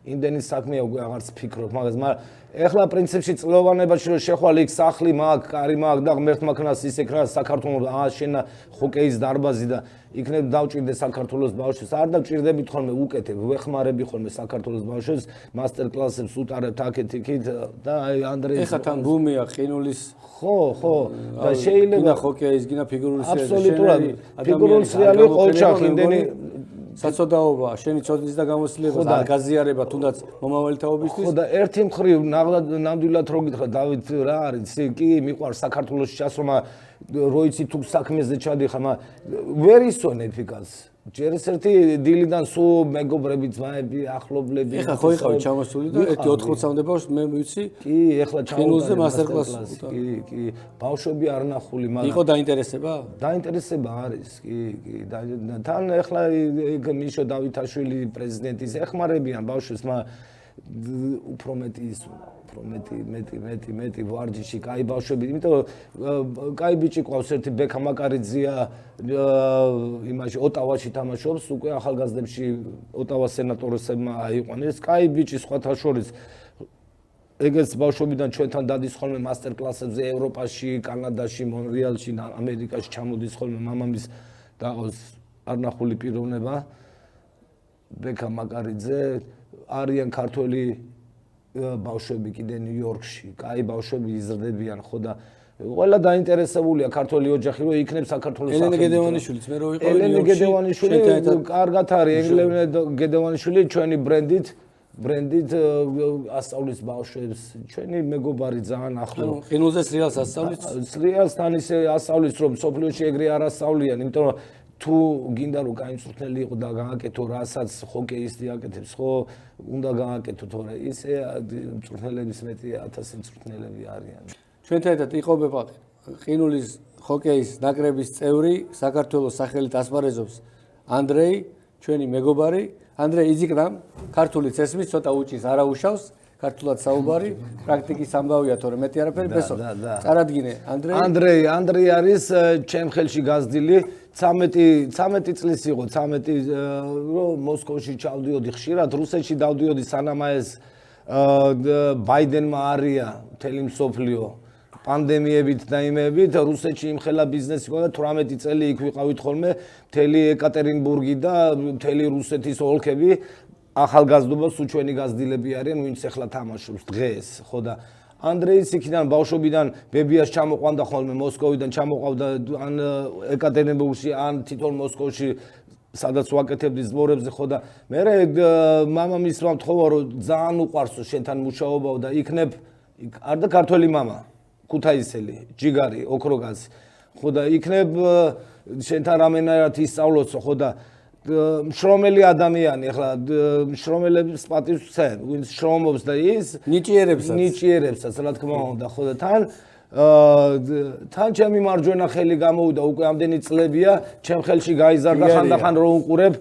[SPEAKER 1] იმდენი საქმეა უკვე აღარც ფიქრობ მაგას მაგრამ ეხლა პრინციპში წლოვანებაში რომ შეხვალ იქ სახლი მაქვს კარი მაქვს და ღმერთმა ქნას ის ეკრა საქართველოს ააშენა ჰოკეის დარბაზი და იქნებ დავჭირდე საქართველოს ბავშვებს არ დავჭირდებით ხოლმე უკეთებ ვეხმარები ხოლმე საქართველოს ბავშვებს მასტერ კლასებს უტარებთ აქეთ იქით და აი ანდრეის
[SPEAKER 2] ეხლა თან ბუმია ყინულის
[SPEAKER 1] ხო და შეიძლება
[SPEAKER 2] ჰოკეის გინა ფიგურული სრიალი
[SPEAKER 1] აბსოლუტურად ფიგურული სრიალი ყოლჩახ იმდენი
[SPEAKER 2] საწოდაობა შენი წოდის და გამოცდილებას არ გაზიარება თუნდაც მომავალი თაობისთვის
[SPEAKER 1] ხო და ერთი მხრივ ნამდვილად რო გითხრა დავით რა არის კი მიყვარს საქართველოს ჩასრომა როიცი თუ საქმეზე ჩადიხარ მაგრამ ვერ ისვენ ეფიკას ჯერ ერთი დილიდან სულ მეგობრები ძმაები ახლობლები
[SPEAKER 2] ეხლა ხო იყავი ჩამოსული და ერთი 80-მდე ბავშვს მე ვიცი
[SPEAKER 1] კი ეხლა
[SPEAKER 2] ჩამოვიდა მასტერ კლასი
[SPEAKER 1] კი ბავშვები არ ნახული მაგრამ
[SPEAKER 2] იყო დაინტერესება
[SPEAKER 1] არის კი თან ეხლა ეგ მიშო დავითაშვილი პრეზიდენტის ეხმარებიან ბავშვებს მაგრამ უფრო მეტი ის მეტი ვარჯიში კაი ბავშვები იმიტომ კაი ბიჭი ყავს ერთი ბექა მაკარიძია იმაში ოტავაში თამაშობს უკვე ახალგაზრდებში ოტავას სენატორებმა აიყვანეს კაი ბიჭი სხვათა შორის ეგეც ბავშვებიდან ჩვენთან დადის ხოლმე მასტერ კლასებზე ევროპაში კანადაში მონრეალში ამერიკაში ჩამოდის ხოლმე მამამის დაღოს არნახული პიროვნება ბექა მაკარიძე არიან ქართველი ბავშვები კიდე ნიუ-იორკში, კაი ბავშვები იზრდებიან ხო და ყველა დაინტერესებულია ქართველი ოჯახი რომ იქნებ საქართველოს
[SPEAKER 2] ელენე გედევანიშვილიც მე რო ვიყავი
[SPEAKER 1] ელენე გედევანიშვილი კარგად არის ელენე გედევანიშვილი ჩვენი ბრენდით ასწავლის ბავშვებს ჩვენი მეგობარი ძალიან ახლო
[SPEAKER 2] ყინულზე სრიალს ასწავლის
[SPEAKER 1] სრიალსთან ისე ასწავლის რომ სოფლიოში ეგრე არ ასწავლიან იმიტომ რომ თუ გინდა რომ კაი მწვრთნელი იყო და გააკეთო რასაც ჰოკეისტი აკეთებს ხო უნდა გააკეთო თორე ისე მწვრთნელების მეტი 1000 მწვრთნელები არიან
[SPEAKER 2] ჩვენთან ერთად იყოფება ყინულის ჰოკეის ნაკრების წევრი საქართველოს სახელით ასპარეზობს ანდრეი ჩვენი მეგობარი ანდრეი იზიკნამ ქართული წესმის ცოტა უჭის არაუშავს ქართულად საუბარი პრაქტიკის ამბავია თორე მეტი არაფერი ბესო წარადგინე
[SPEAKER 1] ანდრეი არის ჩემ ხელში გაზრდილი 13 წლის იყო 13 რომ მოსკოვში ჩავდიოდი ხშირად რუსეთში დავდიოდი სანამ ეს ბაიდენმა არია მთელი მსოფლიო პანდემიებით და იმებით რუსეთში იმხელა ბიზნესი ყო და 18 წელი იქ ვიყავით ხოლმე მთელი ეკატერინბურგი და მთელი რუსეთის ოლქები ახალგაზრდობა სულ ჩვენი გაზრდილები არიან ვინც ახლა თამაშობს დღეს ხო და ანდრეის იქიდან ბავშვობიდან ბებიას ჩამოყვანდა ხოლმე მოსკოვიდან ჩამოყავდა ან ეკატერინბურგში ან თვითონ მოსკოვში სადაც ვაკეთებდი ზმორებზე ხო და მე მამამისმა მთხოვა რომ ძალიან უყვარსო შენთან მუშაობა და იქნებ არ და ქართველი მამა ქუთაისელი ჯიგარი ოქროგაზი ხო და იქნებ შენთან რამენერად ისწავლოსო ხო და შრომელი ადამიანი ახლა შრომელებს პატივს ვცემ ვინც შრომობს და ის ნიჭიერებსაც რა თქმა უნდა ხო და თან ჩემი მარჯვენა ხელი გამოვიდა უკვე ამდენი წლებია ჩემ ხელში გაიზარდა ხანდახან რომ უყურებ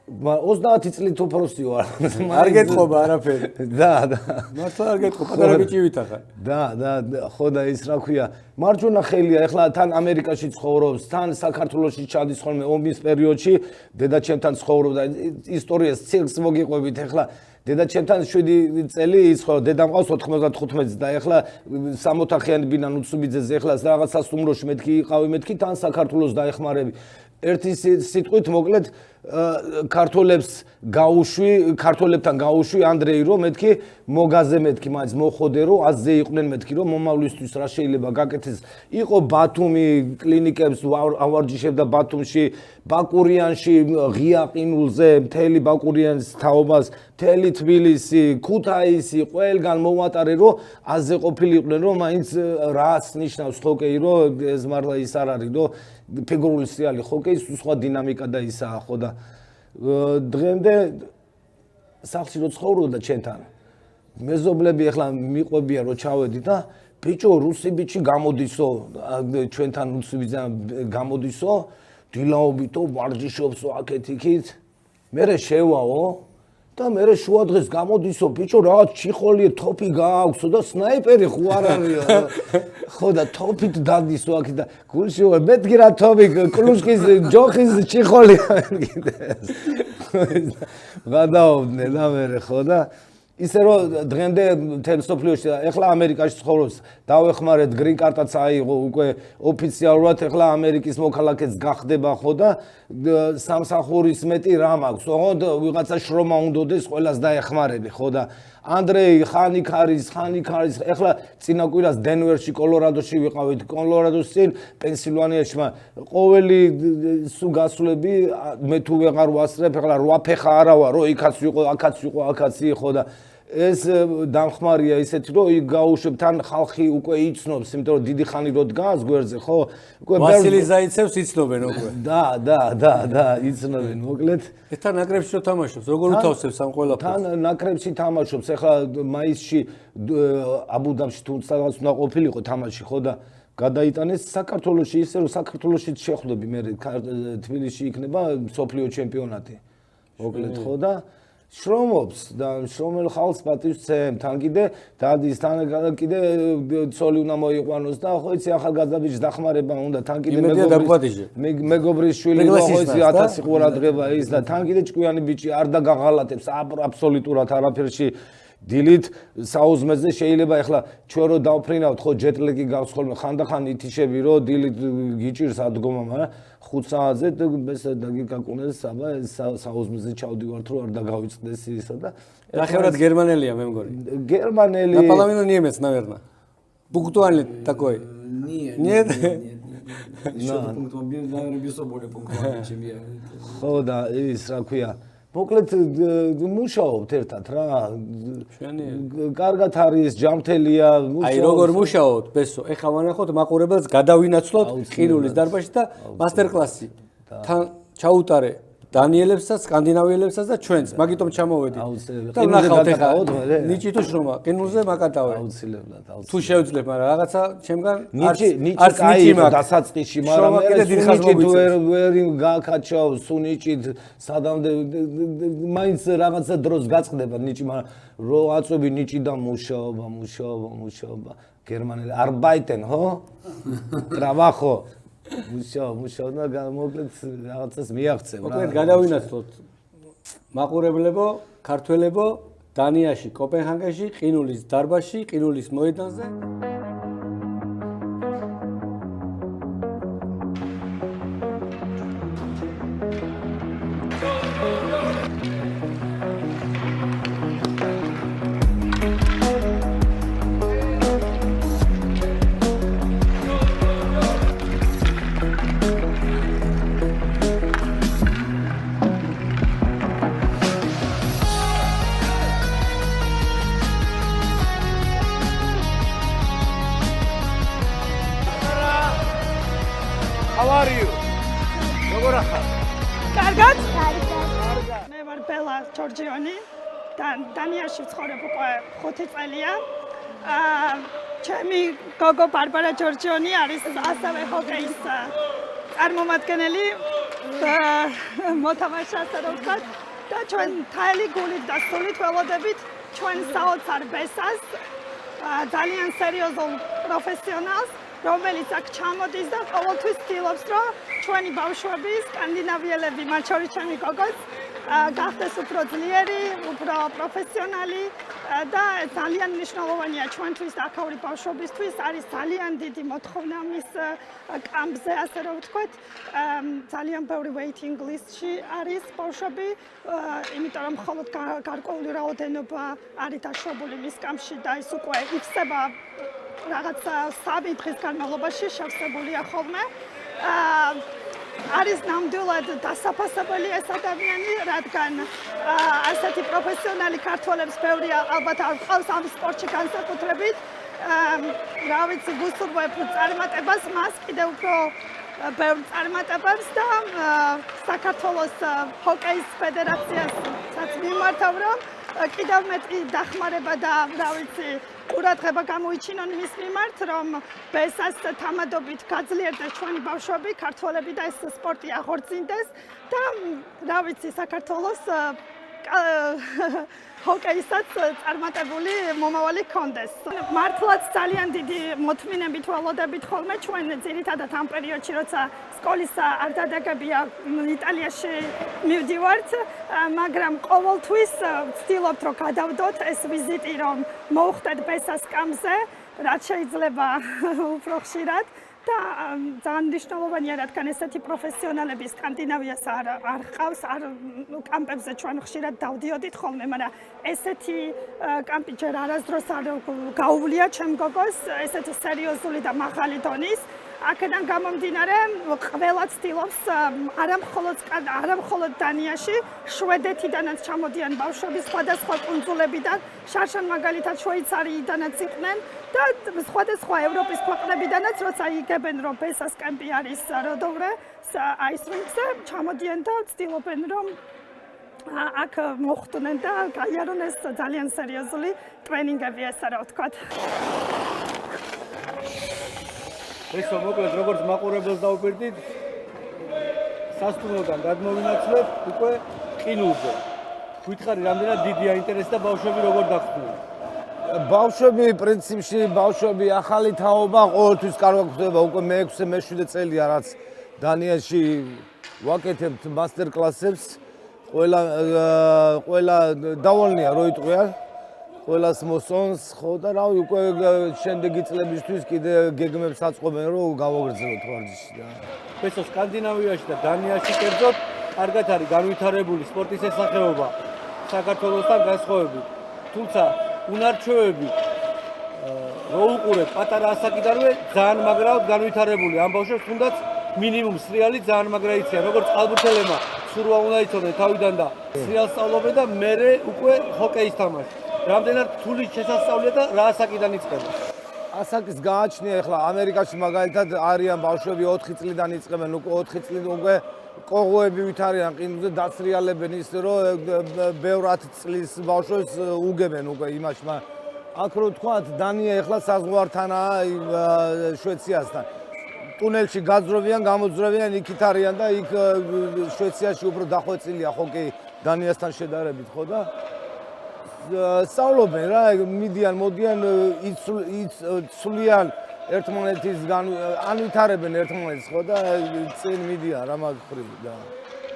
[SPEAKER 1] 30 წლით უფროსი ვარ.
[SPEAKER 2] არ გეტყობა არაფერი.
[SPEAKER 1] და.
[SPEAKER 2] მართლა არ გეტყობა, პატარა ბიჭი ვით ახლა.
[SPEAKER 1] და, ხო და ის რა ქვია, მარჯვენა ხელია, ეხლა თან ამერიკაში ცხოვრობს, თან საქართველოში ჩადის ხოლმე ომის პერიოდში, დედაჩემთან ცხოვრობდა, ისტორიას ცირკს მოგიყვებით, ეხლა დედაჩემთან 7 წელი იცხოვრა, დედა მყავს 95-ს და ეხლა 60 ოთახიანი ბინა ნუცუბიძეზე, ეხლა რაღაც სასტუმროში მეთქი იყავი, მეთქი თან საქართველოს დაეხმარები. ერთი სიტყვით მოკლედ ქართველებთან გაუშვი ანდრეი რომ მეთქი მოგაზე მეთქი მაინც მოხოდე რომ აზზე იყვნენ მეთქი რომ მომავლისთვის რა შეიძლება გაკეთდეს იყო ბათუმი კლინიკებს ავარჯიშებდა ბათუმში ბაკურიანში ღია ყინულზე მთელი ბაკურიანის თაობას მთელი თბილისი ქუთაისი ყველგან მოვატარე რომ აზზე ყოფილიყვნენ რომ მაინც რას ნიშნავს ხოკეი რომ ეს მართლა ის არ არის რომ ფიგურული სრიალი ხოკეის სხვა დინამიკა და ისაა ხო და დღემდე სახლში რო ცხოვრობდა ჩემთან მეზობლები ახლა მიყვებიან რომ ჩავედი და ბიჭო რუსი ბიჭი გამოდისო ჩვენთან რუსი გამოდისო დილაობითო ვარჯიშობსო აქეთ იქით მერე შევაო და მერე შუა დღეს გამოდისო ბიჭო რაღაც ჩიხოლიე თოფი გააქვსო და სნაიპერი ხო არ არისო ხო და თოფით დადისო აქ და გულში ვარ მეთქი რა თოფი კლუშკის ჯოხის ჩიხოლია მეთქიდეს გადაობდნენ და მერე ხო და ისე რომ დღემდე მთელ სოფლიოში ეხლა ამერიკაში ცხოვრობს დავეხმარეთ გრინ კარტაც აიღო უკვე ოფიციალურად ეხლა ამერიკის მოქალაქეც გახდება ხო და სამსახურის მეტი რამ აქვს ოღონდ ვიღაცა შრომა უნდოდეს ყველას დაეხმარები ხო და ანდრეი ხანიკ არის ეხლა წინა კვირას დენვერში კოლორადოში ვიყავით კოლორადოს წინ პენსილვანიაში ყოველი სულ გასვლები მე თუ ვეღარ ვასწრებ ეხლა 8 ფეხა არა ვარ რომ იქაც ვიყო აქაც იყო და ეს დამხმარია ისეთი რომ იქ გაუშვებ თან ხალხი უკვე იცნობს იმიტომ რომ დიდი ხანი რო დგას გვერდზე ხო უკვე
[SPEAKER 2] ვასილი ზაიცევს იცნობენ უკვე
[SPEAKER 1] და იცნობენ მოკლედ
[SPEAKER 2] თან ნაკრებში რო თამაშობს როგორ უთავსებს ამ ყველაფერს
[SPEAKER 1] თან ნაკრებში თამაშობს ეხლა მაისში აბუდაბში თუნდაც უნდა ყოფილიყო თამაში ხო და გადაიტანეს საქართველოში ისე რომ საქართველოშიც შეხვდები მე თბილისში იქნება სოფლიო ჩემპიონატი მოკლედ ხო და შრომობს და შრომელ ხალხს პატივს ცემ თან კიდე დადის თან კიდე ცოლი უნდა მოიყვანოს და ხო იცი ახალგაზრდა ბიჭს დახმარება უნდა თან კიდე მეგობრის შვილი ხო იცი 1000 ყურადღება ის და თან კიდე ჭკვიანი ბიჭი არ დაგაღალატებს აბსოლუტურად არაფერში დილით საუზმეზე შეიძლება ეხლა ჩვენ რო დავფრინავთ ხო ჯეტლეგი გავს ხოლმე ხანდახან ითიშები რომ დილით გიჭირს ადგომა მაგრამ 5 საათზე დაგიკაკუნეს აბა საუზმეზე ჩავდივართ რომ არ დაგავიწყდეს ისა და
[SPEAKER 2] ნახევრად германელია მე მგონი
[SPEAKER 1] германელი
[SPEAKER 2] наполовину немец наверное пунктуальный такой нет
[SPEAKER 3] что пунктуальный наверное без более пунктуальный чем я
[SPEAKER 1] ხო და ის რა ქვია მოკლედ მუშაობთ ერთად რა კარგად არის ჯამთელია
[SPEAKER 2] აი როგორ მუშაობთ ბესო ეხლა ვანახოთ მაყურებელს გადავინაცვლოთ ყინულის დარბაზში და მასტერ კლასი თან ჩაუტარე დანიელებსაც სკანდინავიელებსაც და ჩვენს მაგიტომ ჩამოვედი და ნახავთ ეხლა ნიჭი თუ შრომა ყინულზე მაკატავე
[SPEAKER 1] აუცილებლად
[SPEAKER 2] თუ შევძლებ მაგრამ რაღაცა ჩემგან
[SPEAKER 1] ნიჭი კაი დასაწყისში მაგრამ მე ნიჭი თუ ვერ გააკაჩავ სუნიჭით სადამდე მაინც რაღაცა დროს გაწყდება ნიჭი მაგრამ რო აწვევი ნიჭი და მუშაობა გერმანელი arbeiten ხო ტრაბახო მუშაობ და მოკლედ რაღაცას მიაღწევ რა.
[SPEAKER 2] მოკლედ გადავინაცვლოთ მაყურებლებო, ქართველებო, დანიაში, კოპენჰაგენში, ყინულის დარბაზში, ყინულის მოედანზე.
[SPEAKER 1] How are you? როგორ ახალ?
[SPEAKER 4] კარგად? მე ვარ ბელა ჯორჯიონი. დანიაში ვცხოვრებ უკვე 5 წელია. ჩემი გოგო ბარბარა ჯორჯიონი არის ასევე ჰოკეის წარმომადგენელი. მოთამაშე ასე რომ ვთქვათ. და ჩვენ მთელი გულით და სულით ველოდებით ჩვენ საოცარ ბესას ძალიან სერიოზულ პროფესიონალს რომელიც აქ ჩამოდის და ყოველთვის ცდილობს რომ ჩვენი ბავშვები სკანდინავიელები მათ შორის ჩემი გოგოც გახდეს უფრო ძლიერი, უფრო პროფესიონალი და ძალიან მნიშვნელოვანია ჩვენთვის აქაური ბავშვებისთვის არის ძალიან დიდი მოთხოვნა მის კამპზე ასე რომ ვთქვათ ძალიან ბევრი waiting list-ში არის ბავშვები იმიტომ რომ მხოლოდ გარკვეული რაოდენობა არის დაშვებული მის კამპში და ის უკვე იქცება რაღაც 3 დღის განმავლობაში შევსებულია ხოლმე არის ნამდვილად დასაფასებელი ეს ადამიანი, რადგან ასეთი პროფესიონალი ქართველებს ბევრია ალბათ არ ყავს ამ სპორტში განსაკუთრებით. რა ვიცი, გუსურვებ წარმატებას, მას კიდევ უფრო ბევრ წარმატებებს და საქართველოს ჰოკეის ფედერაციასაც მიმართავ, რომ კიდევ მეტი დახმარება და რა ვიცი, ყურადღება გამოიჩინონ მის მიმართ, რომ ბესას თამადობით გაძლიერდეს ჩვენი ბავშვები, ქართველები და ეს სპორტი აღორძინდეს და რა ვიცი, საქართველოს ჰოკეისაც წარმატებული მომავალი ჰქონდეს. მართლაც ძალიან დიდი მოთმინებით ველოდებით ხოლმე ჩვენ ძირითადად ამ პერიოდში, როცა სკოლის არ დადებია იტალიაში მივდივართ, მაგრამ ყოველთვის ვცდილობთ რომ გადავდოთ ეს ვიზიტი რომ მოვხდეთ ბესას კამპზე, რაც შეიძლება უფრო ხშირად და ძალიან მნიშვნელოვანია, რადგან ესეთი პროფესიონალები სკანდინავიას არ ჰყავს, კამპებზე ჩვენ ხშირად დავდიოდით ხოლმე, მაგრამ ესეთი კამპი ჯერ არასდროს არ გაუვლია ჩემ გოგოს, ესეთი სერიოზული და მაღალი დონის. აქედან გამომდინარე, ყველა ცდილობს არა მხოლოდ დანიაში, შვედეთიდანაც ჩამოდიან ბავშვები სხვადასხვა კუნძულებიდან, შარშან მაგალითად შვეიცარიიდანაც იყვნენ და სხვადასხვა ევროპის ქვეყნებიდანაც, როცა იგებენ რომ ბესას კემპი არის როდოვრე, აის რინგზე ჩამოდიან და ცდილობენ რომ აქ მოხვდნენ და გაიარონ ეს ძალიან სერიოზული ტრენინგები, ასე რა ვთქვათ.
[SPEAKER 5] ეს მოკლედ როგორც მაყურებელს დავუპირდით სასტუმროდან გადმოვინაცვლეთ უკვე ყინულზე. გითხარი რამდენად დიდია ინტერესი და ბავშვები როგორ დახტნენ?
[SPEAKER 1] ბავშვები პრინციპში ბავშვები ახალი თაობა ყოველთვის კარგად ხდება უკვე მე-6 მე-7 წელია რაც დანიაში ვაკეთებთ მასტერ კლასებს ყველა დავალნია რო იტყვიან ყველას მოსონს ხო და რავი უკვე შემდეგი წლებისთვის კიდე გეგმებს აწყობენ რომ გავაგრძელოთ ვარჯიში და
[SPEAKER 5] ეს სკანდინავიაში და დანიაში კერძოდ კარგად არის განვითარებული სპორტის შესაძლებლობა საქართველოსთან განსხვავებით თუმცა უნარჩვევები რო უყურეთ პატარა ასაკიდანვე ძალიან მაგრად განვითარებული ამ ბავშვებს თუნდაც მინიმუმ სრიალი ძალიან მაგრა იციან როგორც ყალბურთელებმა სურვა უნდა იცოდნენ თავიდან და სრიალს სწავლობენ და მერე უკვე ჰოკეის თამაში რამდენად რთული შესასწავლია და რა ასაკიდან იწყება?
[SPEAKER 1] ასაკის გააჩნია ახლა ამერიკაში მაგალითად არიან ბავშვები 4 წლიდან იწყებენ უკვე 4 წლიდან უკვე კოღოები ვით არიან ყინულზე დაცრიალებენ ის რომ ბევრ 10 წლის ბავშვებს უგებენ უკვე იმაში აქ რო თქვათ დანია ახლა საზღვართანაა შვეციასთან ტუნელში გაძროვიან გამოძროვიან იქით არიან და იქ შვეციაში უფრო დახვეწილია ჰოკეი დანიასთან შედარებით ხო და სწავლობენ რა მიდიან მოდიან იცვლიან ერთმანეთისგან ანვითარებენ ერთმანეთს ხო და წინ მიდიან რა მაგხრივ და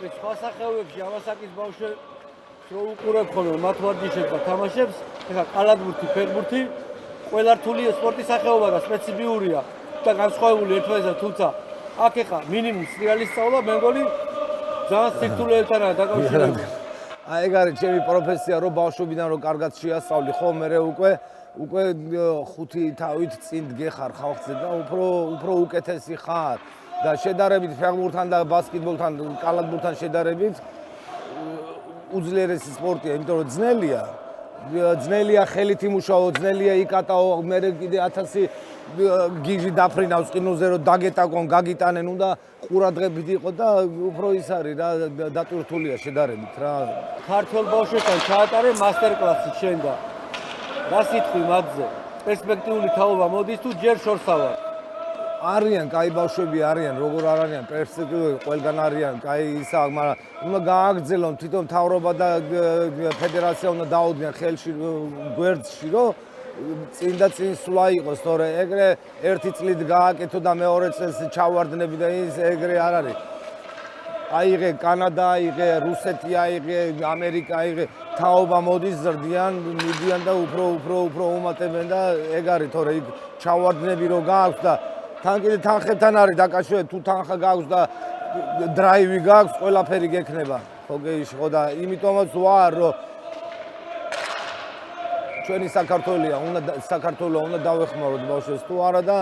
[SPEAKER 5] ეს სხვა სახეობებში ამასაკის ბავშვებს რო უყურებ ხოლმე მათ ვარჯიშებს და თამაშებს ეხლა კალათბურთი ფეხბურთი ყველა რთული სპორტის სახეობა და სპეციფიურია და განსხვავებული ერთმანეთსა თუმცა აქ ეხლა მინიმუმ სრიალის სწავლა მე მგონი ძალიან სირთულეებთანაა დაკავშირებული
[SPEAKER 1] აი ეგ არის ჩემი პროფესია რომ ბავშვობიდან რომ კარგად შეასწავლი ხო მე უკვე 5 თავით წინ გეხარ ხალხზე და უფრო უკეთესი ხარ და შედარებით ფეხბურთთან და ბასკეტბოლთან კალათბურთთან შედარებით უძლიერესი სპორტია იმიტომ რომ ძნელია ხელით იმუშაო ძნელია იკატაო მე კიდე 1000 გიჟი დაფრინავს ყინულზე რომ დაგეტაკონ გაგიტანენ უნდა ყურადღებით იყო და უფრო ის არის რა დატვირთულია შედარებით რა
[SPEAKER 5] ქართულ ბავშვებთან ჩაატარე მასტერ კლასი შენ და რა სიტყვი მათზე პერსპექტიული თაობა მოდის თუ ჯერ შორსა ვარ
[SPEAKER 1] არიან, კაი ბავშვები არიან, როგორ არ არიან, პერსპექტივები ყველგან არიან, კაი ისა, მაგრამ უნდა გააგრძელონ თვითონ მთავრობა და ფედერაცია უნდა დაუდგნენ ხელში გვერდში, რომ წინ და წინ სვლა იყოს, თორე ეგრე ერთი წლით გააკეთო და მეორე წელს ჩავარდნები და ის ეგრე არ არის. აიღე კანადა, აიღე რუსეთი, აიღე ამერიკა, აიღე თაობა მოდის ზრდიან, მიდიან და უფრო უმატებენ და ეგ არის, თორე იქ ჩავარდნები რო გააქვს და თან კიდე თანხებთან არის დაკავშირებული, თუ თანხა გაქვს და დრაივი გაქვს, ყველაფერი გექნება ჰოკეიში, ხო და იმიტომაც ვარ, რომ ჩვენი საქართველო უნდა დავეხმაროთ ბავშვებს თუ არა და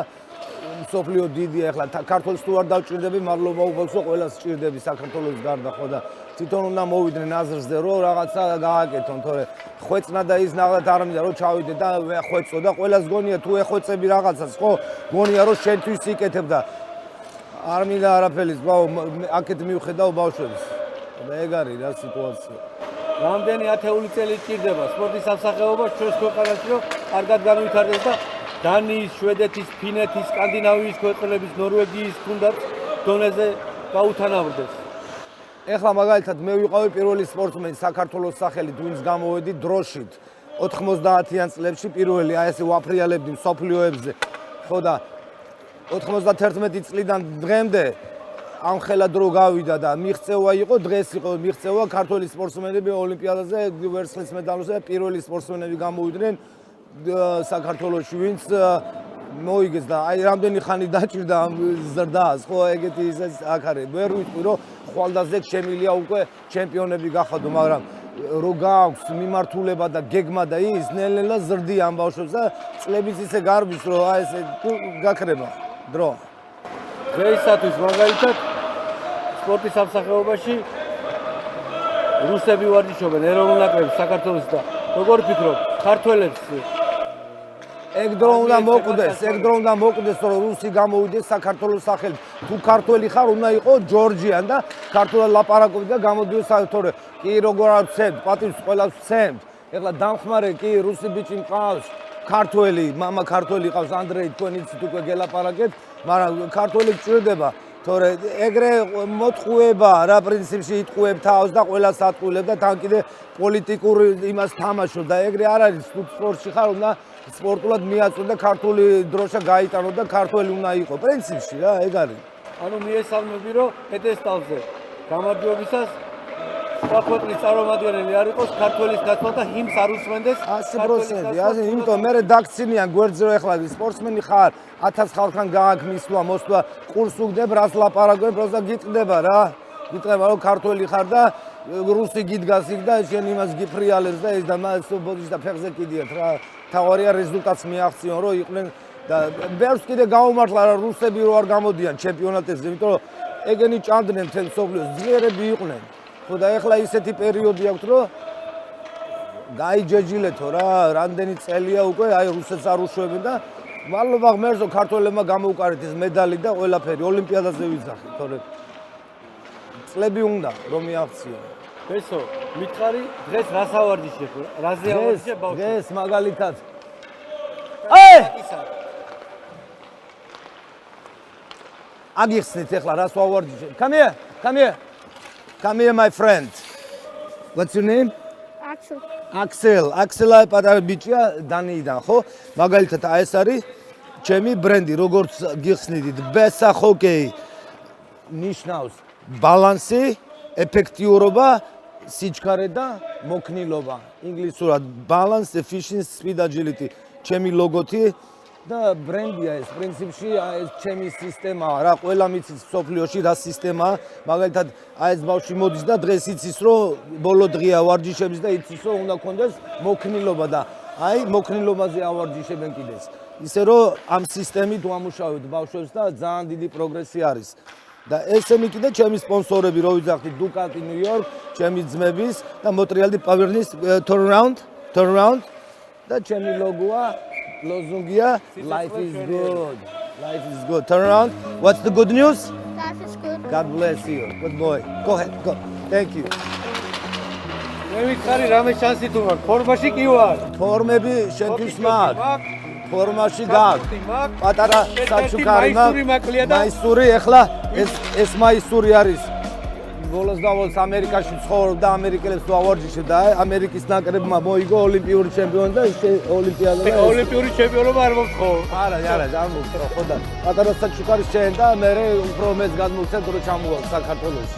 [SPEAKER 1] სოფლიო დიდია ახლა საქართველოს თუ არ დავჭირდები, მადლობა უბრალოდ ყველას სჭირდები საქართველოს გარდა, ხო და თვითონ უნდა მოვიდნენ აზრზე, რომ რაღაცა გააკეთონ, თორე ხვეწნა და ის ნაღდათ არ მინდა რომ ჩავიდე და ხვეწო და ყველას გონია თუ ეხვეწები რაღაცას, ხო? გონია რომ შენთვის იკეთებ და არ მინდა არაფერის, აქეთ მივხედავ ბავშვებს. და ეგ არის რა სიტუაცია.
[SPEAKER 5] რამდენი ათეული წელი ჭირდება სპორტის სამსახიობოს ჩვენს ქვეყანაში, რომ კარგად განვითარდეს და დანიის, შვედეთის, ფინეთის, სკანდინავიის ქვეყნების, ნორვეგიის თუნდაც დონეზე გაუთანაბრდეს.
[SPEAKER 1] ეხლა მაგალითად მე ვიყავი პირველი სპორტსმენი საქართველოს სახელით, ვინც გამოვედი დროშით 90-იან წლებში პირველი, აი ესე ვაფრიალებდი მსოფლიოებზე. ხო და 91 წლიდან დღემდე ამხელად რო გავიდა და მიღწევა იყო, დღეს იყო მიღწევა ქართველი სპორტსმენები ოლიმპიადაზე ვერცხლის მედალზე პირველი სპორტსმენები გამოვიდნენ საქართველოში, ვინც მოიგეს და აი რამდენი ხანი დაჭირდა ამ ზრდას, ხო ეგეთი ისე აქ არის. ვერ ვიტყვი რომ ხვალდაზე შემილია უკვე ჩემპიონები გახადო, მაგრამ რო გააქვს მიმართულება და გეგმა და ის ნელ-ნელა ზრდია ამ ბავშვებს და წლებიც ისე გარბის რომ აი ესე გაქრება დრო.
[SPEAKER 5] დღეისათვის მაგალითად სპორტის სამსახიობაში რუსები ვარჯიშობენ ეროვნულ ნაკრებს საქართველოს და როგორ ფიქრობ ქართველებს
[SPEAKER 1] ეგ დრო უნდა მოკვდეს, რომ რუსი გამოვიდეს საქართველოს სახელით. თუ ქართველი ხარ, უნდა იყო ჯორჯიან და ქართულად ლაპარაკობდი და გამოდიოს თორე კი როგორ არ ვცემთ, პატივს ყველას ვცემთ. ეხლა დამხმარე კი რუსი ბიჭი მყავს, ქართველი, მამა ქართველი ყავს, ანდრეი თქვენ იცით უკვე გელაპარაკეთ, მაგრამ ქართველი გჭირდება, თორე ეგრე მოტყუება რა პრინციპში იტყუებ თავს და ყველას ატყუილებ და თან კიდე პოლიტიკურ იმას თამაშობ და ეგრე არ არის, თუ სპორტში ხარ, უნდა სპორტულად მიაწვო და ქართული დროშა გაიტანო და ქართველი უნდა იყო პრინციპში რა, ეგ არის.
[SPEAKER 5] ანუ მიესალმები რომ პედესტალზე გამარჯვებისას სხვა ქვეყნის წარმომადგენელი არ იყოს ქართველის გაცვლა და ჰიმს არ უსმენდეს
[SPEAKER 1] 100%. იმიტომ მე დაქცინიან გვერდზე რომ ეხლა სპორტსმენი ხარ, 1000 ხალხთან გააქვს მისვლა, მოსვლა, ყურს უგდებ, რას ლაპარაკობ, პროსტა გიტყდება რა. გიტყდება რომ ქართველი ხარ და რუსი გიდგას იქ და შენ იმას გიფრიალებს და ეს და მას ბოდიშ და ფეხზე კიდიათ რა. თავარია რეზულტატს მიაღწიონ რომ იყვნენ და ბევრს კიდე გაუმართლა რა რუსები რო არ გამოდიან ჩემპიონატებზე, იმიტომ რომ ეგენი ჭამდნენ მთელ სოფლიოს, ძლიერები იყვნენ. ხო და ეხლა ისეთი პერიოდი აქვს რომ გაიჯეჯილეთო რა, რამდენი წელია უკვე აი რუსეთს არ უშვებენ და მადლობა ღმერთს რომ ქართველებმა გამოუკარეთ ეს მედალი და ყველაფერი ოლიმპიადაზე ვიძახით, თორე წლები უნდა რომ მიაღწიონ.
[SPEAKER 5] ესო, მითხარი დღეს რას ავარჯიშებ? რაზე ავარჯიშებ ბავშვი?
[SPEAKER 1] დღეს მაგალითად აგიხსნით ეხლა რას ვავარჯიშებ? Come here, my friend. What's your name? Axel, პატარა ბიჭია დანიიდან, ხო? მაგალითად აი ეს არის ჩემი ბრენდი, როგორც გიხსნით, ბესა ჰოკეი ნიშნავს ბალანსი, ეფექტიურობა, სიჩქარე და მოქნილობა. ინგლისურად balance, efficiency, speed, agility. ჩემი ლოგოთი და ბრენდია ეს პრინციპში ეს ჩემი სისტემაა რა, ყველა მიცის სოფლიოში რა სისტემაა. მაგალითად აი ეს ბავშვი მოდის და დღეს იცის რომ ბოლო დღეა ვარჯიშების და იცის რომ უნდა კონდეს მოქნილობა და აი მოქნილობაზე ავარჯიშებენ კიდეც. ისე რომ ამ სისტემით ვამუშავებთ ბავშვებს და ძალიან დიდი პროგრესი არის. და ესენი კიდე ჩემი სპონსორები რო ვიძახით Ducati New York, ჩემი ძმების და მოტრიალდი პაверნის turn around და ჩემი ლოგოა ლოზუნგია life is good. Turn around. What's the good news?
[SPEAKER 6] Life is good.
[SPEAKER 1] God bless you. Good boy. Go ahead. Go. Thank you.
[SPEAKER 5] მე მითხარი რამე შანსი თუ მაქვს? ფორმაში კი ვარ.
[SPEAKER 1] ფორმები შენთვის მაქვს. ფორმაში გააქვს.
[SPEAKER 5] მაქვს.
[SPEAKER 1] პატარა
[SPEAKER 5] ერთ-ერთი
[SPEAKER 1] საჩუქარი
[SPEAKER 5] მაისური მაკლია და-
[SPEAKER 1] მაისური ეხლა ეს მაისური არის. ბოლოს დავოლს ამერიკაში ცხოვრობდა, ამერიკელებს თუ ავარჯიშებდა, ამერიკის ნაკრებმა მოიგო ოლიმპიური ჩემპიონი და ოლიმპიადაზე
[SPEAKER 5] ოლიმპიური ჩემპიონობა არ მომთხოვ.
[SPEAKER 1] არა, გამოვთრო, ხო და პატარა საჩუქარი შენ და მე უფრო მეც გადმოვცემ რომ ჩამოვალ საქართველოში.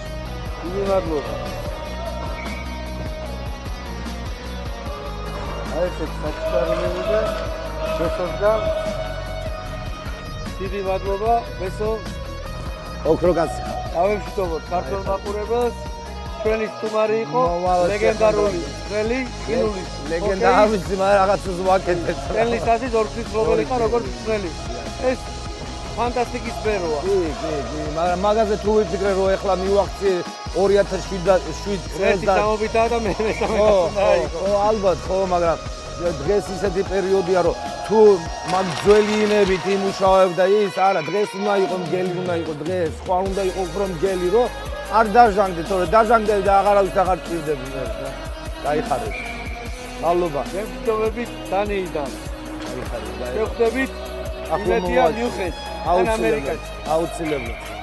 [SPEAKER 5] დიდი მადლობა. აი ეს საჩუქარი მივიდა. შესოძდა. დიდი მადლობა, მესო.
[SPEAKER 1] ოქროკაცი.
[SPEAKER 5] ავემშვიდობოთ ქართულ მაყურებელს. ჩვენი სტუმარი იყო
[SPEAKER 1] მოვალე,
[SPEAKER 5] ლეგენდარული ტრელი ყინულის.
[SPEAKER 1] ლეგენდა ავიცი, მაგრამ რაღაცას ვაკეთებ.
[SPEAKER 5] ტრელის ასის ორგზის მფლობელი იყო როგორც ტრელი. ეს ფანტასტიკის სფეროა.
[SPEAKER 1] კი, მაგრამ მაგაზე თუ ვიფიქრე რომ ეხლა მივახციე 2007 წელს და
[SPEAKER 5] სამობითაა და მე მესამე
[SPEAKER 1] ხო, ალბათ, ხო, მაგრამ დღეს ისეთი პერიოდია რომ თუ მაგ ძველიინებით იმუშავებდა ის, არა, დღეს უნდა იყო მგელი, უნდა იყო დღეს, სხვა უნდა იყო უფრო მგელი, რომ არ დაჟანგდე, თორე დაჟანგდები და აღარავის აღარ ჭირდები მე. დაიხარეთ. მადლობა.
[SPEAKER 5] გემშვიდობებით დანიიდან.
[SPEAKER 1] დაიხარეთ.
[SPEAKER 5] შევხვდებით იმედია მიუხედავად ამერიკაში.
[SPEAKER 1] აუცილებლად.